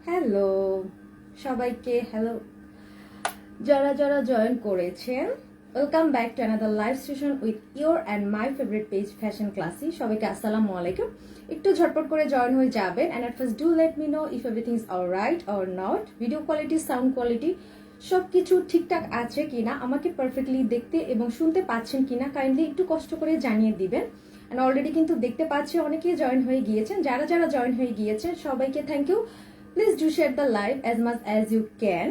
Hello সবাইকে, hello যারা যারা জয়েন করেছেন, welcome back to another live session with your and my favourite page fashion classy. সবাইকে আসসালামু আলাইকুম। একটু ঝটপট করে জয়েন হয়ে যাবেন and at first do let me know if everything is alright or not. Video quality, sound quality সব কিছু ঠিকঠাক আছে কিনা, আমাকে পারফেক্টলি দেখতে এবং শুনতে পাচ্ছেন কিনা কাইন্ডলি একটু কষ্ট করে জানিয়ে দিবেন। অ্যান্ড অলরেডি কিন্তু দেখতে পাচ্ছি অনেকেই জয়েন হয়ে গিয়েছেন। যারা যারা জয়েন হয়ে গিয়েছেন সবাইকে thank you. Please do share the live as much as you can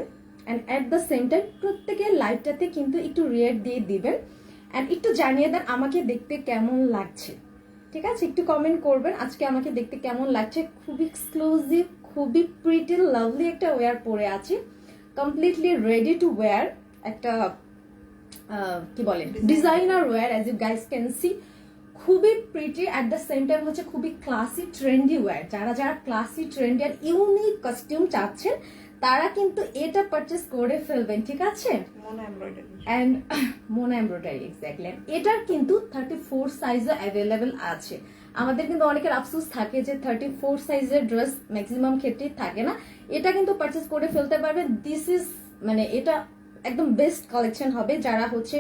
and at the same time প্রত্যেকের লাইভটাতে কিন্তু একটু রিয়েক্ট দিয়ে দিবেন অ্যান্ড একটু জানিয়ে দেন আমাকে দেখতে কেমন লাগছে। ঠিক আছে, একটু কমেন্ট করবেন আজকে আমাকে দেখতে কেমন লাগছে। খুবই এক্সক্লুসিভ, খুবই প্রিটি লাভলি একটা ওয়্যার পরে আছি, কমপ্লিটলি রেডি টু ওয়্যার। একটা কি বলে designer wear, as you guys can see. খুবই pretty at the same time হচ্ছে খুবই ক্লাসি ট্রেন্ডি ওয়্যার। যারা যারা ক্লাসি ট্রেন্ডি আর ইউনিক কস্টিউম চাচ্ছেন তারা কিন্তু এটা পারচেস করে ফেলবেন। ঠিক আছে, এন্ড মোনা এমব্রয়ডারি এক্স্যাক্টলি। এটার কিন্তু 34 সাইজও অ্যাভেলেবেল আছে। আমাদের কিন্তু অনেকের আফসোস থাকে যে 34 সাইজের ড্রেস ম্যাক্সিমাম ক্ষেত্রেই থাকে না। এটা কিন্তু পারচেস করে ফেলতে পারবে। দিস ইজ মানে এটা একদম বেস্ট কালেকশন হবে। যারা হচ্ছে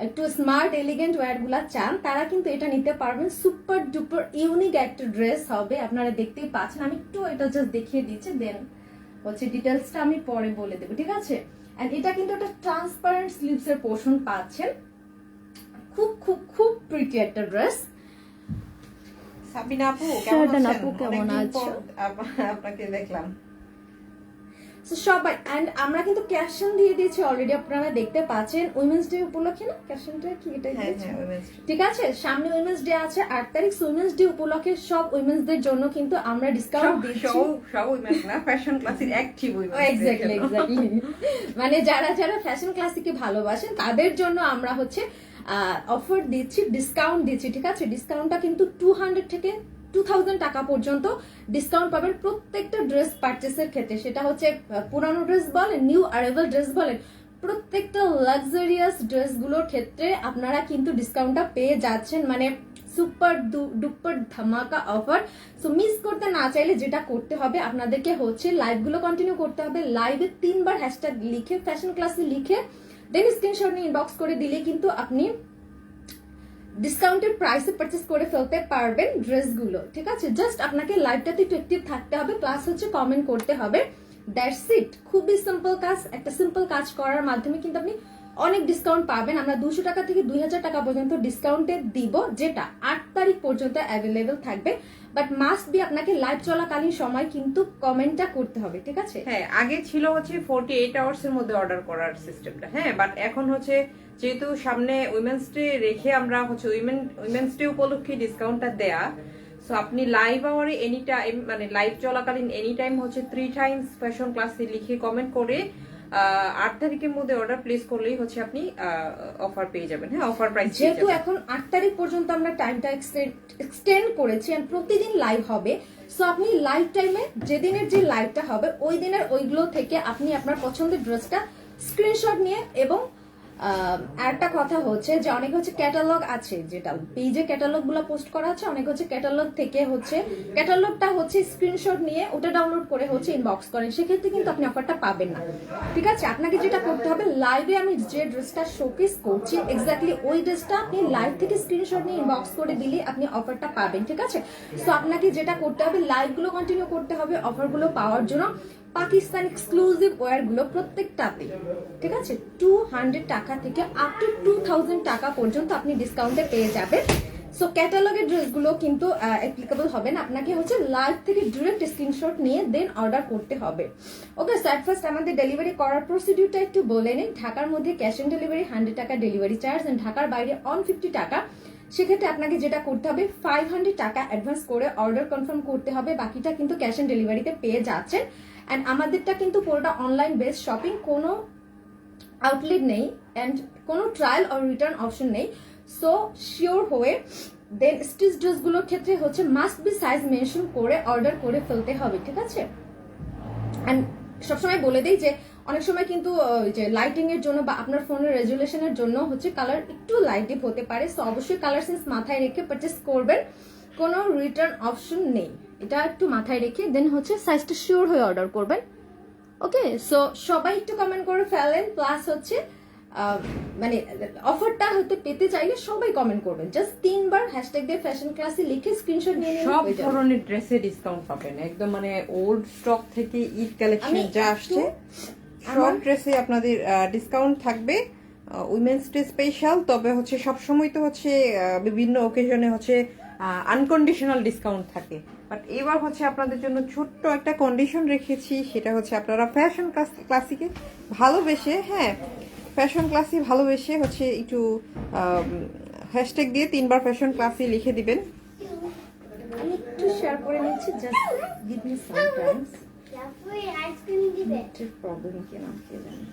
একটু স্মার্ট এলিগেন্ট ওয়্যার গুলা চান তারা কিন্তু এটা নিতে পারবেন। সুপার ডুপার ইউনিক একটা ড্রেস হবে, আপনারা দেখতেই পাচ্ছেন। আমি একটু এটা জাস্ট দেখিয়ে দিচ্ছি, দেন হচ্ছে ডিটেলসটা আমি পরে বলে দেবো। ঠিক আছে, এন্ড এটা কিন্তু একটা ট্রান্সপারেন্ট স্লিভস এর পোর্শন পাচ্ছেন। খুব খুব খুব প্রিটি একটা ড্রেস। সাবিনা আপু কেমন আছেন? আপনাকে দেখলাম সবাই। এন্ড আমরা কিন্তু ক্যাপশন দিয়ে দিয়েছি অলরেডি, আপনারা দেখতে পাচ্ছেন। উইমেন্স ডে উপলক্ষে না ক্যাপশনটা কি এটা? ঠিক আছে, সামনে উইমেন্স ডে আছে 8 তারিখ। উইমেন্স ডে উপলক্ষে সব উইমেন্স দের জন্য কিন্তু আমরা ডিসকাউন্ট দিচ্ছি। সব উইমেন্স না, fashion classic active women's. Exactly মানে যারা যারা ফ্যাশন ক্লাসিককে ভালোবাসেন তাদের জন্য আমরা হচ্ছে অফার দিচ্ছি, ডিসকাউন্ট দিচ্ছি। ঠিক আছে, ডিসকাউন্টটা কিন্তু 200 থেকে 2000 টাকা পর্যন্ত ডিসকাউন্ট পাবেন প্রত্যেকটা ড্রেস পারচেসের ক্ষেত্রে। সেটা হচ্ছে পুরানো ড্রেস বলেন, নিউ অ্যারাইভাল ড্রেস বলেন, প্রত্যেকটা লাক্সারিয়াস ড্রেসগুলোর ক্ষেত্রে আপনারা কিন্তু ডিসকাউন্টটা পেয়ে যাচ্ছেন। মানে সুপার ডুপার ধামাকা অফার। সো মিস করতে না চাইলে যেটা করতে হবে আপনাদেরকে হচ্ছে লাইভগুলো কন্টিনিউ করতে হবে। লাইভে 3 বার হ্যাশট্যাগ লিখে ফ্যাশন ক্লাসে লিখে দেন স্ক্রিনশট নিয়ে ইনবক্স করে দিলে কিন্তু আপনি ডিসকাউন্টেড প্রাইসে পারচেস করে ফেলতে পারবেন ড্রেসগুলো। ঠিক আছে, জাস্ট আপনাকে লাইভটাতে একটু অ্যাক্টিভ থাকতে হবে, প্লাস হচ্ছে কমেন্ট করতে হবে। That's it. খুবই সিম্পল কাজ। একটা সিম্পল কাজ করার মাধ্যমে কিন্তু আপনি অনেক ডিসকাউন্ট পাবেন। আমরা 200 টাকা থেকে 2000 টাকা পর্যন্ত ডিসকাউন্টে দিব, যেটা 8 তারিখ পর্যন্ত অ্যাভেলেবেল থাকবে। বাট মাস্ট বি আপনাকে লাইভ চলাকালীন সময় কিন্তু কমেন্টটা করতে হবে। ঠিক আছে, হ্যাঁ, আগে ছিল হচ্ছে 48 আওয়ার্স এর মধ্যে অর্ডার করার সিস্টেমটা। হ্যাঁ, বাট এখন হচ্ছে যেহেতু সামনে উইমেন্স ডে রেখে আমরা হচ্ছে উইমেন্স ডে উপলক্ষে ডিসকাউন্টটা দেয়া। সো আপনি লাইভ আওয়ারে এনি টাইম, মানে লাইভ চলাকালীন এনি টাইম হচ্ছে 3 টাইমস ফ্যাশন ক্লাসে লিখে কমেন্ট করে 8 তারিখের মধ্যে অর্ডার প্লেস করলেই হচ্ছে আপনি অফার পেয়ে যাবেন। হ্যাঁ, অফার প্রাইস। যেহেতু এখন 8 তারিখ পর্যন্ত আমরা টাইমটা এক্সটেন্ড করেছি আর প্রতিদিন লাইভ হবে, সো আপনি লাইভ টাইমে যেদিনের যে লাইভটা হবে ওই দিনের ওইগুলো থেকে আপনি আপনার পছন্দের ড্রেসটা স্ক্রিনশট নিয়ে, এবং একটা কথা হচ্ছে যে অনেক হচ্ছে ক্যাটালগ আছে, যেটা পেজে ক্যাটালগ গুলো পোস্ট করা আছে, অনেক হচ্ছে ক্যাটালগ থেকে হচ্ছে ক্যাটালগটা হচ্ছে স্ক্রিনশট নিয়ে ওটা ডাউনলোড করে হচ্ছে ইনবক্স করেন, সেক্ষেত্রে কিন্তু আপনি অফারটা পাবেন না। ঠিক আছে, আপনাকে যেটা করতে হবে, লাইভে আমি যে ড্রেসটা শোকেস করছি এক্স্যাক্টলি ওই ড্রেসটা আপনি লাইভ থেকে স্ক্রিনশট নিয়ে ইনবক্স করে দিলে আপনি অফারটা পাবেন। ঠিক আছে, সো আপনাকে যেটা করতে হবে, লাইভগুলো কন্টিনিউ করতে হবে অফারগুলো পাওয়ার জন্য। পাকিস্তান এক্সক্লুসিভ ওয়্যার গুলো প্রত্যেকটাতে, ঠিক আছে, 200 টাকা থেকে আপ টু 2000 টাকা পর্যন্ত আপনি ডিসকাউন্টে পেয়ে যাবেন। সো ক্যাটালগের ড্রেসগুলো কিন্তু অ্যাপ্লিকেবল হবে না, আপনাকে হচ্ছে লাইভ থেকে ডিরেক্ট স্ক্রিনশট নিয়ে দেন অর্ডার করতে হবে। ওকে, স্যাট ফার্স্ট আমাদের ডেলিভারি করার প্রসিডিউরটা একটু বলে নিন। ঢাকার মধ্যে ক্যাশ অন ডেলিভারি 100 টাকা ডেলিভারি চার্জ, এন্ড ঢাকার বাইরে অন 50 টাকা। সেক্ষেত্রে আপনাকে যেটা করতে হবে 500 টাকা অ্যাডভান্স করে অর্ডার কনফার্ম করতে হবে, বাকিটা কিন্তু ক্যাশ অন ডেলিভারিতে পেয়ে যাচ্ছেন। অ্যান্ড আমাদেরটা কিন্তু পুরোটা অনলাইন বেসড শপিং, কোনো আউটলেট নেই অ্যান্ড কোনো ট্রায়াল অর রিটার্ন অপশন নেই। সো শিওর হয়ে দেন স্টিচ ড্রেসগুলোর ক্ষেত্রে হচ্ছে মাস্ট বি সাইজ মেনশন করে অর্ডার করে ফেলতে হবে। ঠিক আছে, অ্যান্ড সবসময় বলে দিই যে অনেক সময় কিন্তু যে লাইটিং এর জন্য বা আপনার ফোনের রেজুলেশনের জন্য হচ্ছে কালার একটু লাইট ডিপ হতে পারে। সো অবশ্যই কালার সেন্স মাথায় রেখে পারচেস করবেন, কোনো রিটার্ন অপশন নেই। এটা একটু মাথায় রেখে দেন হচ্ছে সাইজটা শিওর হয়ে অর্ডার করবেন। ওকে, সো সবাই একটু কমেন্ট করে ফেলেন, প্লাস হচ্ছে মানে অফারটা হয়তো পেতে চাইলে সবাই কমেন্ট করবেন, জাস্ট 3 বার হ্যাশট্যাগ দিয়ে ফ্যাশন ক্লাসে লিখে স্ক্রিনশট নিয়ে নিলে সব হয়ে যাবে। ধরনের ড্রেসে ডিসকাউন্ট পাবেন, একদম মানে ওল্ড স্টক থেকে ঈদ কালেকশন আমি যা আসছে সব ড্রেসে আপনাদের ডিসকাউন্ট থাকবে। উইমেন্স ডে স্পেশাল, তবে হচ্ছে সবসময় তো হচ্ছে বিভিন্ন ওকেশনে হচ্ছে আনকন্ডিশনাল ডিসকাউন্ট থাকে, বাট এবার হচ্ছে আপনাদের জন্য ছোট্ট একটা কন্ডিশন রেখেছি, সেটা হচ্ছে আপনারা ফ্যাশন ক্লাসিকে ভালোবেসে, হ্যাঁ ফ্যাশন ক্লাসি ভালোবেসে হচ্ছে একটু হ্যাশট্যাগ দিয়ে 3 বার ফ্যাশন ক্লাসি লিখে দিবেন। আমি একটু শেয়ার করে নিচ্ছি, just give me some Times. Ice cream দিবে? প্রবলেম কেন কে জানে।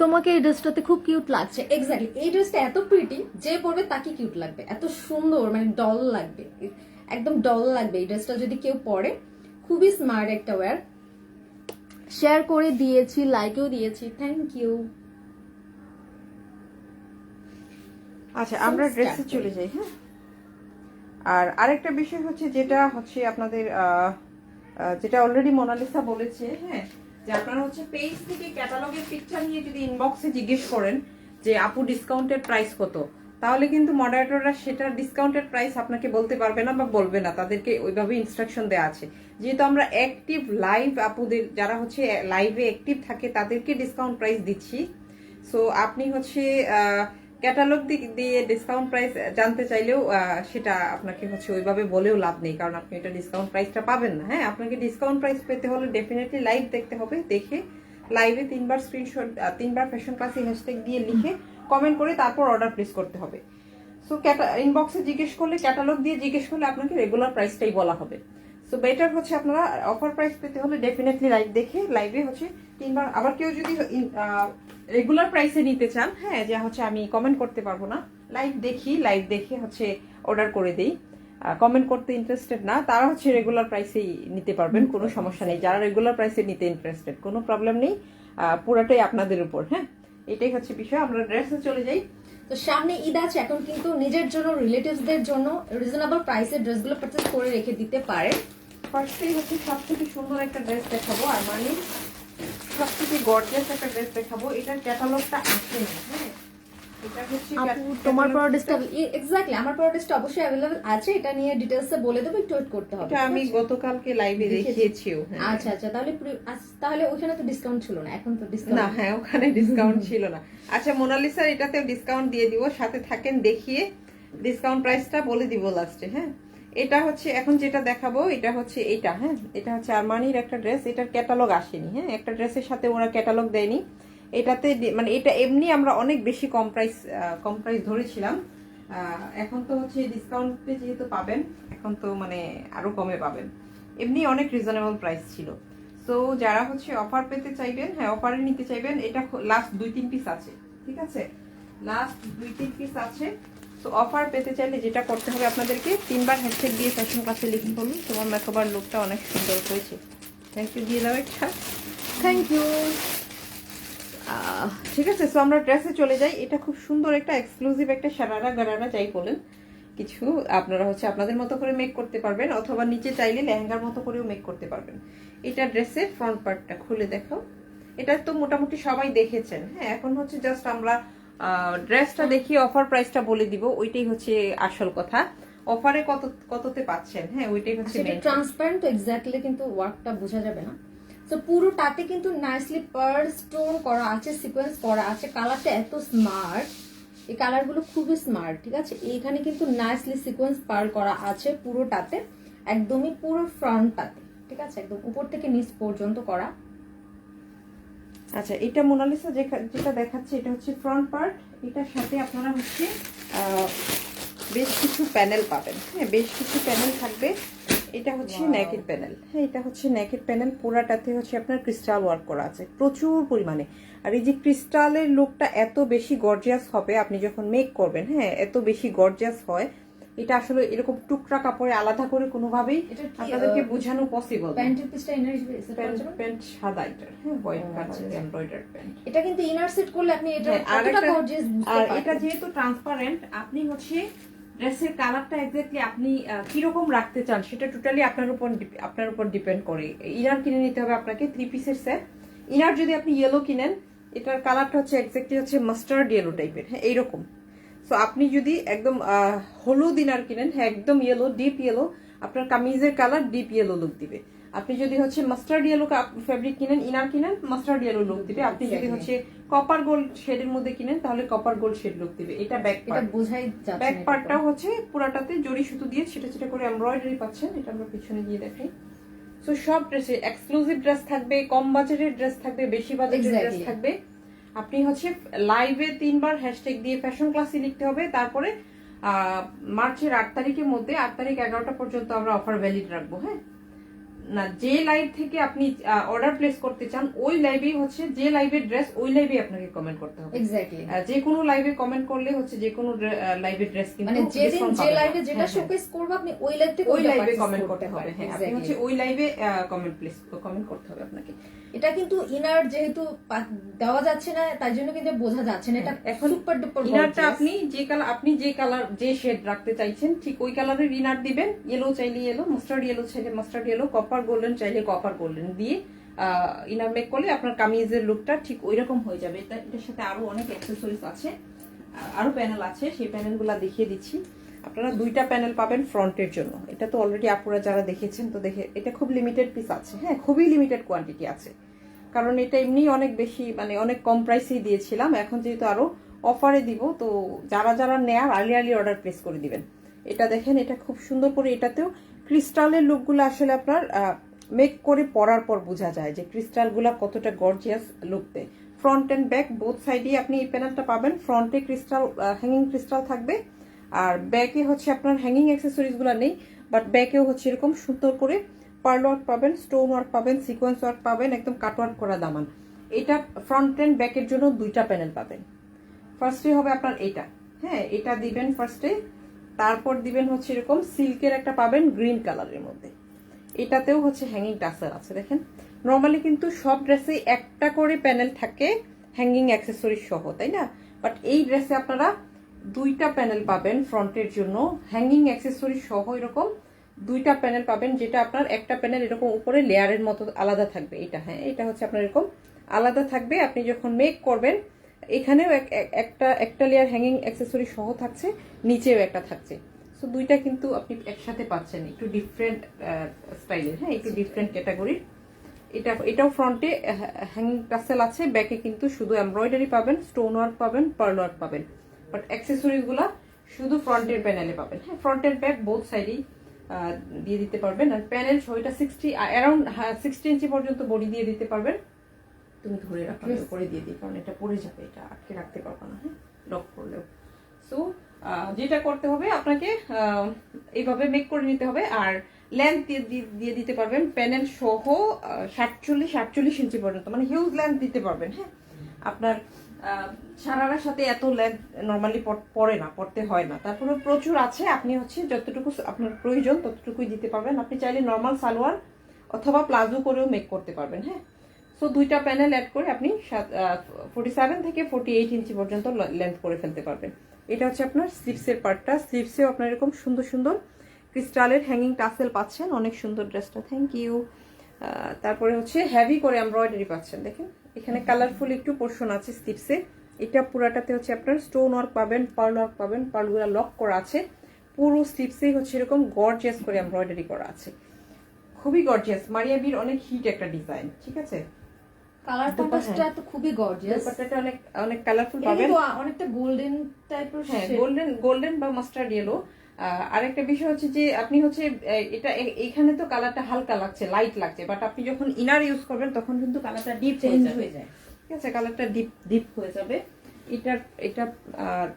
তোমাকে এই ড্রেসটাতে খুব কিউট লাগছে। এক্স্যাক্টলি, এই ড্রেসটা এত প্রিটি, যে পরবে তাকে কিউট লাগবে, এত সুন্দর, মানে ডল লাগবে, একদম ডল লাগবে এই ড্রেসটা যদি কেউ পরে। খুবই স্মার্ট একটা ওয়্যার। শেয়ার করে দিয়েছি, লাইকও দিয়েছি, থ্যাংক ইউ। আচ্ছা, আমরা ড্রেসে চলে যাই। হ্যাঁ, আর আরেকটা বিষয় হচ্ছে যেটা হচ্ছে আপনাদের যেটা অলরেডি মোনালিসা বলেছে, হ্যাঁ যে আপনারা হচ্ছে পেজ থেকে ক্যাটালগের পিকচার নিয়ে যদি ইনবক্সে জিজ্ঞেস করেন যে আপু ডিসকাউন্টেড প্রাইস কত, তাহলে কিন্তু মডারেটররা সেটা ডিসকাউন্টেড প্রাইস আপনাকে বলতে পারবে না বা বলবে না, তাদেরকে ওইভাবে ইনস্ট্রাকশন দেওয়া আছে। যেহেতু আমরা অ্যাক্টিভ লাইভ আপুদের, যারা হচ্ছে লাইভে অ্যাক্টিভ থাকে তাদেরকে ডিসকাউন্ট প্রাইস দিচ্ছি। সো আপনি হচ্ছে ক্যাটালগ দিয়ে ডিসকাউন্ট প্রাইস জানতে চাইলেও সেটা আপনাকে হচ্ছে ওইভাবে বলেও লাভ নেই, কারণ আপনি এটা ডিসকাউন্ট প্রাইসটা পাবেন না। হ্যাঁ, আপনাকে ডিসকাউন্ট প্রাইস পেতে হলে ডেফিনেটলি লাইভ দেখতে হবে, দেখে লাইভে 3 বার স্ক্রিনশট, 3 বার ফ্যাশন ক্লাসি হ্যাশট্যাগ দিয়ে লিখে কমেন্ট করে তারপর অর্ডার প্লেস করতে হবে। সো ইনবক্সে জিজ্ঞেস করলে, ক্যাটালগ দিয়ে জিজ্ঞেস করলে আপনাকে রেগুলার প্রাইসটাই বলা হবে। সো বেটার হচ্ছে আপনারা অফার প্রাইস পেতে হলে ডেফিনেটলি লাইভ দেখে, লাইভে হচ্ছে 3 বার। আবার কেউ যদি রেগুলার প্রাইসে নিতে চান, হ্যাঁ যা হচ্ছে আমি কমেন্ট করতে পারবো না, লাইভ দেখি, লাইভ দেখে হচ্ছে অর্ডার করে দেই। কমেন্ট করতে ইন্টারেস্টেড না তারা হচ্ছে রেগুলার প্রাইসেই নিতে পারবেন, কোনো সমস্যা নেই। যারা রেগুলার প্রাইসে নিতে ইন্টারেস্টেড, কোনো প্রবলেম নেই, পুরাটাই আপনাদের উপর। হ্যাঁ, এটাই হচ্ছে বিষয়। আমরা ড্রেসে চলে যাই। তো সামনে ঈদ আছে, এখন কিন্তু নিজের জন্য, রিলেটিভসদের জন্য রিজনেবল প্রাইসে ড্রেসগুলো পারচেজ করে রেখে দিতে পারেন। ফার্স্টেই হচ্ছে সবথেকে সুন্দর একটা ড্রেস দেখাবো, আর মানে সবথেকে গর্জিয়াস একটা ড্রেস দেখাবো। এটার ক্যাটালগটা আসেনি। হ্যাঁ, এটা হচ্ছে আপু তোমার প্রোডাক্টটা এক্স্যাক্টলি আমার প্রোডাক্টটা অবশ্যই अवेलेबल আছে, এটা নিয়ে ডিটেইলসে বলে দেব, একটু ওয়েট করতে হবে। এটা আমি গতকালকে লাইভে দেখিয়েছিও। আচ্ছা আচ্ছা, তাহলে ওখানে তো ডিসকাউন্ট ছিল না, এখন তো ডিসকাউন্ট না। হ্যাঁ, ওখানে ডিসকাউন্ট ছিল না। আচ্ছা মোনালিসা, এটাতেও ডিসকাউন্ট দিয়ে দিব, সাথে থাকেন, দেখিয়ে ডিসকাউন্ট প্রাইসটা বলে দিব লাস্টে। হ্যাঁ, এটা হচ্ছে এখন যেটা দেখাবো, এটা হচ্ছে এটা। হ্যাঁ, এটা হচ্ছে আরমানির একটা ড্রেস, এটার ক্যাটালগ আসেনি। হ্যাঁ, একটা ড্রেসের সাথে ওরা ক্যাটালগ দেয়নি। এটাতে মানে এটা এমনি আমরা অনেক বেশি কম প্রাইস ধরেছিলাম। এখন তো হচ্ছে ডিসকাউন্টে যেহেতু পাবেন, এখন তো মানে আরো কমে পাবেন। এমনি অনেক রিজনেবল প্রাইস ছিল। সো যারা হচ্ছে অফার পেতে চাইবেন, হ্যাঁ অফারে নিতে চাইবেন, এটা লাস্ট 2-3 পিস আছে। ঠিক আছে, লাস্ট 2-3 পিস আছে। তো অফার পেতে চাইলে যেটা করতে হবে আপনাদেরকে, 3 বার হ্যাশট্যাগ দিয়ে ফ্যাশন ক্লাসে লিখে বলুন তোমার মেকওভার লুকটা অনেক সুন্দর হয়েছে, থ্যাংক ইউ দিয়ে দাও একটা। Thank you. ঠিক আছে, সো আমরা ড্রেসে চলে যাই। এটা খুব সুন্দর একটা এক্সক্লুসিভ একটা সারারা গারারা যাই বলেন কিছু, আপনারা হচ্ছে আপনাদের মতো করে মেক করতে পারবেন, অথবা নিচে চাইলে লেহেঙ্গার মতো করেও মেক করতে পারবেন। এটা ড্রেসের ফ্রন্ট পার্টটা খুলে দেখাও। এটা তো মোটামুটি সবাই দেখেছেন। হ্যাঁ, এখন হচ্ছে জাস্ট আমরা ড্রেসটা দেখিয়ে অফার প্রাইসটা বলে দিব, ওইটাই হচ্ছে আসল কথা। অফারে কততে পাচ্ছেন, হ্যাঁ ওইটাই হচ্ছে সেটা ট্রান্সপারেন্ট, তো এক্স্যাক্টলি কিন্তু ওয়ার্কটা বোঝা যাবে না। তো পুরোটাতে কিন্তু নাইসলি পার্ল স্টোন করা আছে, সিকোয়েন্স করা আছে। কালারটা এত স্মার্ট, এই কালারগুলো খুবই স্মার্ট। ঠিক আছে, এইখানে কিন্তু নাইসলি সিকোয়েন্স পার্ল করা আছে পুরোটাতে, একদমই পুরো ফ্রন্টটাতে। ঠিক আছে, একদম উপর থেকে নিচ পর্যন্ত করা। আচ্ছা, এটা মোনালিসা যেটা দেখাচ্ছে, এটা হচ্ছে ফ্রন্ট পার্ট। এটার সাথে আপনারা হচ্ছে বেশ কিছু প্যানেল পাবেন। হ্যাঁ, বেশ কিছু প্যানেল থাকবে। এটা হচ্ছে নেকেড প্যানেল। হ্যাঁ, এটা হচ্ছে নেকেড প্যানেল। পুরাটাতে হচ্ছে আপনার ক্রিস্টাল ওয়ার্ক করা আছে প্রচুর পরিমাণে। আর এই যে ক্রিস্টালের লুকটা এত বেশি গর্জিয়াস হবে আপনি যখন মেক করবেন। হ্যাঁ, এত বেশি গর্জিয়াস হয়, এটা আসলে এরকম টুকরা কাপড়ে আলাদা করে কোনোভাবেই এটা কি, আপনাদেরকে বোঝানো পসিবল প্যান্টের পিসটা ইনার হিসেবে set করার জন্য? প্যান্ট সাদা এটা, হ্যাঁ, হোয়াইট আচ্ছা, কালারের আচ্ছা। Embroidery pant. এটা কিন্তু ইনার সেট করলে আপনি এটা হ্যাঁ, আর কতটা একটা- গর্জিয়াস বুঝতে আর পারবেন। এটা যেহেতু ট্রান্সপারেন্ট, আপনি হচ্ছে ড্রেসের কালারটা এক্স্যাক্টলি আপনি কিরকম রাখতে চান সেটা টোটালি আপনার উপর ডিপেন্ড করে। ইনার কিনে নিতে হবে আপনাকে 3 পিসের সেট। ইনার যদি আপনি ইয়েলো কিনেন, এটার কালারটা হচ্ছে এক্স্যাক্টলি হচ্ছে মাস্টার্ড ইয়েলো টাইপের, হ্যাঁ, এইরকম। সো আপনি যদি একদম হলুদ ইনার কিনেন, হ্যাঁ, একদম ইয়েলো, ডিপ ইয়েলো, আপনার কামিজের কালার ডিপ ইয়েলো লুক দিবে। আপনি যদি হচ্ছে মাস্টার্ড ইয়েলো ফেব্রিক কিনেন, ইনার কিনেন, মাস্টার্ড ইয়েলো লুক দিবে। আপনি যদি হচ্ছে কপার গোল্ড শেডের মধ্যে কিনেন, তাহলে কপার গোল্ড শেড লুক দিবে। এটা ব্যাক এটা পার্ট। বোঝাই যাচ্ছে না ব্যাক এটা পার্টটাও তো। হচ্ছে পুরাটাতে জড়ি সুতো দিয়ে ছিটা ছিটা করে এমব্রয়ডারি পাচ্ছেন। এটা আমরা পিছনে দিয়ে দেখাই। সো সব ড্রেসে এক্সক্লুসিভ ড্রেস থাকবে, কম বাজেটের ড্রেস থাকবে, বেশি বাজেটের ড্রেস Exactly. থাকবে। আপনি হচ্ছে লাইভে 3 বার হ্যাশট্যাগ দিয়ে ফ্যাশন ক্লাসে লিখতে হবে। তারপরে মার্চের 8 তারিখের মধ্যে, 8 তারিখ 11টা পর্যন্ত আমরা অফার ভ্যালিড রাখবো, হ্যাঁ। না, যে লাইভ থেকে আপনি অর্ডার প্লেস করতে চান, ওই লাইভেই হচ্ছে যে লাইভের ড্রেস, ওই লাইভে আপনাকে কমেন্ট করতে হবে। এক্স্যাক্টলি, যে কোনো লাইভে কমেন্ট করলে হচ্ছে যে কোনো লাইভের ড্রেস কিন্তু মানে যেদিন discount যে পাবেন না। লাইভে যেটা হ্যাঁ, হ্যাঁ। শোকেস করব আপনি ওই লাইভ থেকে ওই ওইটা লাইভে purchase কমেন্ট করতে হবে, হয়। হ্যাঁ, আপনি Exactly. হচ্ছে ওই লাইভে কমেন্ট করতে হবে আপনাকে। এটা কিন্তু ইনার যেহেতু দেওয়া যাচ্ছে না, তাই জন্য কিন্তু বোঝা যাচ্ছে না। এটা এখন সুপার ডুপার ইনারটা আপনি যে কালার যে শেড রাখতে চাইছেন, ঠিক ওই কালারের ইনার দিবেন। ইয়েলো চাইলে ইয়েলো, মাস্টার্ড ইয়েলো চাইলে মাস্টার্ড ইয়েলো, কপার গোল্ডেন চাইলে কপার গোল্ডেন দিয়ে ইনার মেক করলে আপনার কামিজের লুকটা ঠিক ওইরকম হয়ে যাবে। এটার সাথে আরো অনেক অ্যাক্সেসরিজ আছে, আরো প্যানেল আছে, সেই প্যানেলগুলো দেখিয়ে দিচ্ছি। আপনারা 2টা প্যানেল পাবেন ফ্রন্টের জন্য। এটা তো অলরেডি আপুরা যারা দেখেছেন তো দেখে, এটা খুব লিমিটেড পিস আছে, হ্যাঁ, খুবই লিমিটেড কোয়ান্টিটি আছে। কারণ এটা এমনি অনেক বেশি, মানে অনেক কম প্রাইসেই দিয়েছিলাম। এখন যেহেতু আরো অফারে দিব, তো যারা নেয়ার আর্লি অর্ডার প্লেস করে দিবেন। এটা দেখেন, এটা খুব সুন্দর করে, এটাতেও ক্রিস্টালের লুকগুলো আসলে আপনার মেক করে পরার পর বোঝা যায় যে ক্রিস্টালগুলো কতটা গর্জিয়াস লুক দেয়। ফ্রন্ট এন্ড ব্যাক বোথ সাইডে আপনি এই প্যানেলটা পাবেন। ফ্রন্টে ক্রিস্টাল, হ্যাঙ্গিং ক্রিস্টাল থাকবে, আর ব্যাকে হচ্ছে আপনার হ্যাঙ্গিং অ্যাক্সেসরিজ গুলো নেই, বাট ব্যাকেও হচ্ছে এরকম সুন্দর করে পার্ল ওয়ার্ক পাবেন, স্টোন ওয়ার্ক পাবেন, সিকোয়েন্স ওয়ার্ক পাবেন, একদম কাট ওয়ার্ক করা দামান। এটা ফ্রন্ট এন্ড ব্যাকের জন্য 2টা প্যানেল পাবেন। ফার্স্টে হবে আপনার এটা, হ্যাঁ, এটা দিবেন ফার্স্টে। তারপর দিবেন হচ্ছে এরকম সিল্কের একটা পাবেন গ্রিন কালারের মধ্যে। এটাতেও হচ্ছে হ্যাঙ্গিং টাসেল আছে। দেখেন, নর্মালি কিন্তু সব ড্রেসে একটা করে প্যানেল থাকে হ্যাঙ্গিং অ্যাক্সেসরিজ সহ, তাই না? বাট এই ড্রেসে আপনারা 2টা প্যানেল পাবেন ফ্রন্টের জন্য, হ্যাঙ্গিং অ্যাক্সেসরিজ সহ এরকম 2টা প্যানেল পাবেন। যেটা আপনার একটা প্যানেল এরকম উপরে লেয়ারের মতো আলাদা থাকবে। এটা, হ্যাঁ, এটা হচ্ছে আপনার এরকম আলাদা থাকবে। আপনি যখন মেক করবেন, এখানেও একটা লেয়ার হ্যাঙ্গিং অ্যাক্সেসরি সহ থাকছে, নিচেও একটা থাকছে। সো 2টা কিন্তু আপনি একসাথে পাচ্ছেন, একটু ডিফারেন্ট স্টাইলের, হ্যাঁ, একটু ডিফারেন্ট ক্যাটাগরির। এটাও ফ্রন্টে হ্যাঙ্গিং টাসেল আছে, ব্যাকে কিন্তু শুধু এমব্রয়ডারি পাবেন, স্টোন ওয়ার্ক পাবেন, পার্ল ওয়ার্ক পাবেন। বাট অ্যাক্সেসরিজ গুলা শুধু ফ্রন্টের প্যানেলে পাবেন, হ্যাঁ, ফ্রন্ট এন্ড ব্যাক বোথ সাইডেই দিয়ে দিতে পারবেন। আর প্যানেল সহ এটা 60 ইঞ্চি পর্যন্ত বডি দিয়ে দিতে পারবেন। তুমি ধরে রাখো, উপরে দিয়ে দিই, কারণ এটা পড়ে যাবে, এটা আটকে রাখতে পারবো না, হ্যাঁ, লক করলেও। সো যেটা করতে হবে আপনাকে এইভাবে মেক করে নিতে হবে। আর লেন্থ দিয়ে দিতে পারবেন প্যানেল সহ 47 ইঞ্চি পর্যন্ত, মানে হিউজ লেন্থ দিতে পারবেন, হ্যাঁ। আপনার সারারার সাথে এত লেন্থ নর্মালি পড়তে হয় না। তারপরে প্রচুর আছে, আপনি হচ্ছে যতটুকু আপনার প্রয়োজন ততটুকুই দিতে পারবেন। আপনি চাইলে নর্মাল সালোয়ার অথবা প্লাজো করেও মেক করতে পারবেন, হ্যাঁ। সো 2টা প্যানেল অ্যাড করে আপনি 47 থেকে 48 ইঞ্চি পর্যন্ত লেন্থ করে ফেলতে পারবেন। এটা হচ্ছে আপনার স্লিভসের পার্টটা। স্লিভসেও আপনার এরকম সুন্দর সুন্দর ক্রিস্টালের হ্যাঙ্গিং টাসেল পাচ্ছেন। অনেক সুন্দর ড্রেসটা, থ্যাংক ইউ। তারপরে হচ্ছে হেভি করে এমব্রয়ডারি পাচ্ছেন। দেখেন, এখানে কালারফুল একটু পোর্শন আছে স্লিভসে। এটা পুরাটাতে হচ্ছে আপনার স্টোন ওয়ার্ক পাবেন, পার্ল ওয়ার্ক পাবেন, পার্লগুলো লক করা আছে। পুরো স্লিভসেই হচ্ছে এরকম গর্জিয়াস করে এমব্রয়ডারি করা আছে, খুবই গর্জিয়াস। মারিয়া বির অনেক হিট একটা ডিজাইন, ঠিক আছে। কালার কন্ট্রাস্টটা তো খুবই গর্জিয়াস। দুপাট্টাটা অনেক কালারফুল এটা পাবেন, কিন্তু অনেকটা গোল্ডেন টাইপের। হ্যাঁ, গোল্ডেন বা মাস্টার্ড ইয়েলো। আরেকটা বিষয় হচ্ছে যে আপনি হচ্ছে এটা এখানে তো কালারটা হালকা লাগছে, লাইট লাগছে, বাট আপনি যখন ইনার ইউজ করবেন তখন কিন্তু কালারটা ডিপ চেঞ্জ হয়ে যায়, ঠিক আছে, কালারটা ডিপ হয়ে যাবে। এটা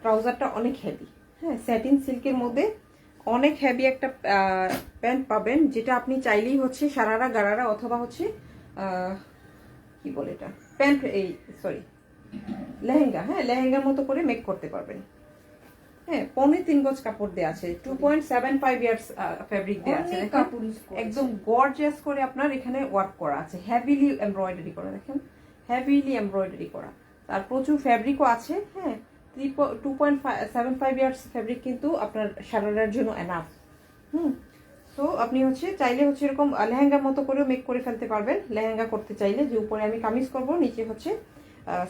ট্রাউজারটা অনেক হেভি, হ্যাঁ, স্যাটিন সিল্কের মধ্যে অনেক হেভি একটা প্যান্ট পাবেন, যেটা আপনি চাইলেই হচ্ছে সারারা গারারা অথবা হচ্ছে কি বলে এটা প্যান্ট, লেহেঙ্গা, হ্যাঁ, লেহেঙ্গার মতো করে মেক করতে পারবেন। হ্যাঁ 3.25 গজ কাপড় দেওয়া আছে, 2.75 ইয়ার্স ফেব্রিক দেওয়া আছে, অনেক দেখেন। কাপড় use করেছে। একদম গর্জিয়াস করে আপনার এখানে ওয়ার্ক করা আছে, হেভিলি এমব্রয়ডারি করা, দেখেন হেভিলি এমব্রয়ডারি করা, আর প্রচুর ফ্যাব্রিকও আছে। হ্যাঁ 2.75 ইয়ার্স ফ্যাব্রিক কিন্তু আপনার সারারার জন্য এনাফ। তো আপনি হচ্ছে চাইলে হচ্ছে এরকম লেহেঙ্গার মতো করেও মেক করে ফেলতে পারবেন। লেহেঙ্গা করতে চাইলে, যে উপরে আমি কামিজ করব, নিচে হচ্ছে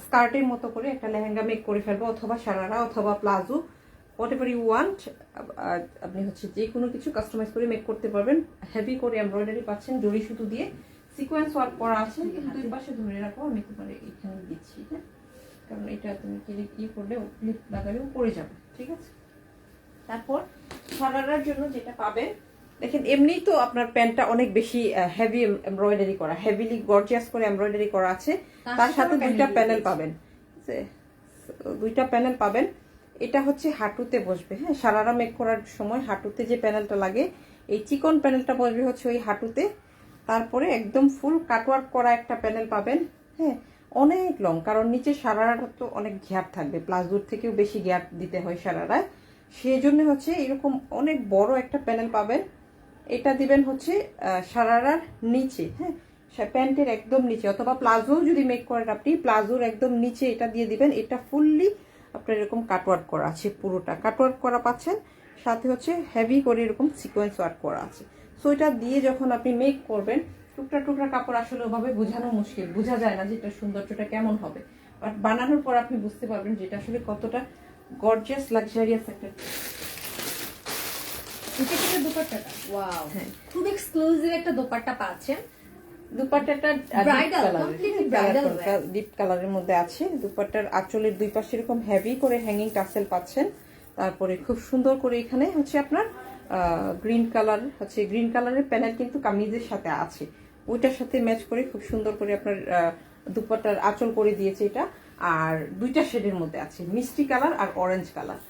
স্কার্টের মতো করে একটা লেহেঙ্গা মেক করে ফেলবো, অথবা সারারা অথবা palazzo, whatever you want. আপনি হচ্ছে যে কোনো কিছু কাস্টমাইজ করে মেক করতে পারবেন। হেভি করে এমব্রয়ডারি পাচ্ছেন, জড়ি সুতো দিয়ে সিকোয়েন্স ওয়ার্ক করা আছে। দুই পাশে ধরে রাখো, আমি তোমার এখানে দিচ্ছি, হ্যাঁ, কারণ এটা তুমি কি করলে ক্লিপ লাগালেও পড়ে যাবে, ঠিক আছে। তারপর সারারার জন্য যেটা পাবেন, দেখেন এমনিই তো আপনার প্যান্টটা অনেক বেশি হেভি এমব্রয়ডারি করা, হেভিলি গর্জিয়াস করে এমব্রয়ডারি করা আছে, তার সাথে দুইটা প্যানেল পাবেন, দুইটা প্যানেল পাবেন। এটা হচ্ছে হাঁটুতে বসবে, হ্যাঁ, সারারা মেক করার সময় হাঁটুতে যে প্যানেলটা লাগে, এই চিকন প্যানেলটা বসবে হচ্ছে ওই হাঁটুতে। তারপরে একদম ফুল কাটওয়ার্ক করা একটা প্যানেল পাবেন, হ্যাঁ, অনেক লং, কারণ নিচে সারারাটা তো অনেক ঘ্যাপ থাকবে, প্লাজোর থেকেও বেশি গ্যাপ দিতে হয় সারারায়, সেই জন্য হচ্ছে এরকম অনেক বড় একটা প্যানেল পাবেন। এটা দিবেন হচ্ছে সারারার নিচে, হ্যাঁ, প্যান্টের একদম নিচে, অথবা প্লাজো যদি মেক করেন আপনি, প্লাজোর একদম নিচে এটা দিয়ে দিবেন। এটা ফুললি আপনার এরকম কাটওয়ার্ক করা আছে, পুরোটা কাটওয়ার্ক করা পাচ্ছেন, সাথে হচ্ছে হেভি করে এরকম সিকোয়েন্স ওয়ার্ক করা আছে। সো এটা দিয়ে যখন আপনি মেক করবেন, টুকরা টুকরা কাপড় আসলে ওভাবে বোঝানো মুশকিল, বোঝা যায় না যে এটা সৌন্দর্যটা কেমন হবে, বাট বানানোর পর আপনি বুঝতে পারবেন যে এটা আসলে কতটা গর্জিয়াস লাক্সারিয়াস একটা। এটা কিন্তু দোপাট্টাটা, ওয়াও, হ্যাঁ, খুব এক্সক্লুসিভ একটা দোপাট্টা পাচ্ছেন। দুপাট্টাটা Bridal, completely bridal wear। Deep কালারের মধ্যে আছে। দুপাট্টার আঁচলের দুই পাশে এরকম হেভি করে হ্যাঙ্গিং টাসেল পাচ্ছেন। তারপরে খুব সুন্দর করে এখানে হচ্ছে আপনার গ্রিন কালার, হচ্ছে গ্রিন কালারের প্যানেল কিন্তু কামিজের সাথে আছে, ওইটার সাথে ম্যাচ করে খুব সুন্দর করে আপনার দুপাট্টার আঁচল করে দিয়েছে এটা। আর দুইটা শেডের মধ্যে আছে, মিষ্টি কালার আর অরেঞ্জ কালার,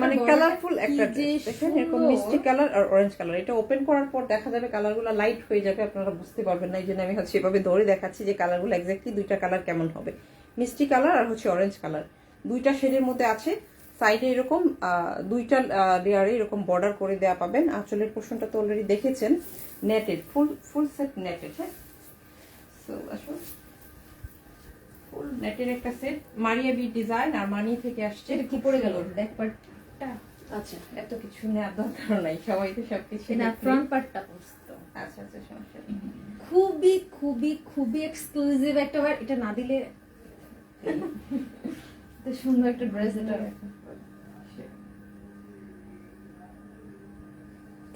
মানে কালারফুল একটা, দেখেন এরকম মিষ্টি কালার আর অরেঞ্জ কালার। এটা ওপেন করার পর দেখা যাবে কালারগুলো লাইট হয়ে যাবে, আপনারা বুঝতে পারবেন না, এই জন্য আমি হচ্ছে এভাবে ধরে দেখাচ্ছি যে কালারগুলো এক্স্যাক্টলি দুইটা কালার কেমন হবে। মিষ্টি কালার আর হচ্ছে অরেঞ্জ কালার, দুইটা শেডের মধ্যে আছে। সাইডে এরকম দুইটা লেয়ারে এরকম বর্ডার করে দেওয়া পাবেন। আঁচলের পোর্শনটা তো অলরেডি দেখেছেন, নেটেড, ফুল সেট নেটেড, হ্যাঁ। সো আসুন, ফুল নেটের একটা সেট, মারিয়া বি ডিজাইন, আর মানি থেকে আসছে। এটা কি পড়ে গেল ব্যাক পার্টটা? আচ্ছা, এত কিছু নেওয়ার দরকার নাই, সবাই তো সবকিছু না, ফ্রন্ট পার্টটা পড়তো। আচ্ছা আচ্ছা, সমস্যা নেই। খুবই খুবই খুবই এক্সক্লুসিভ একটা বার, এটা না দিলে এত সুন্দর একটা ড্রেস। এটা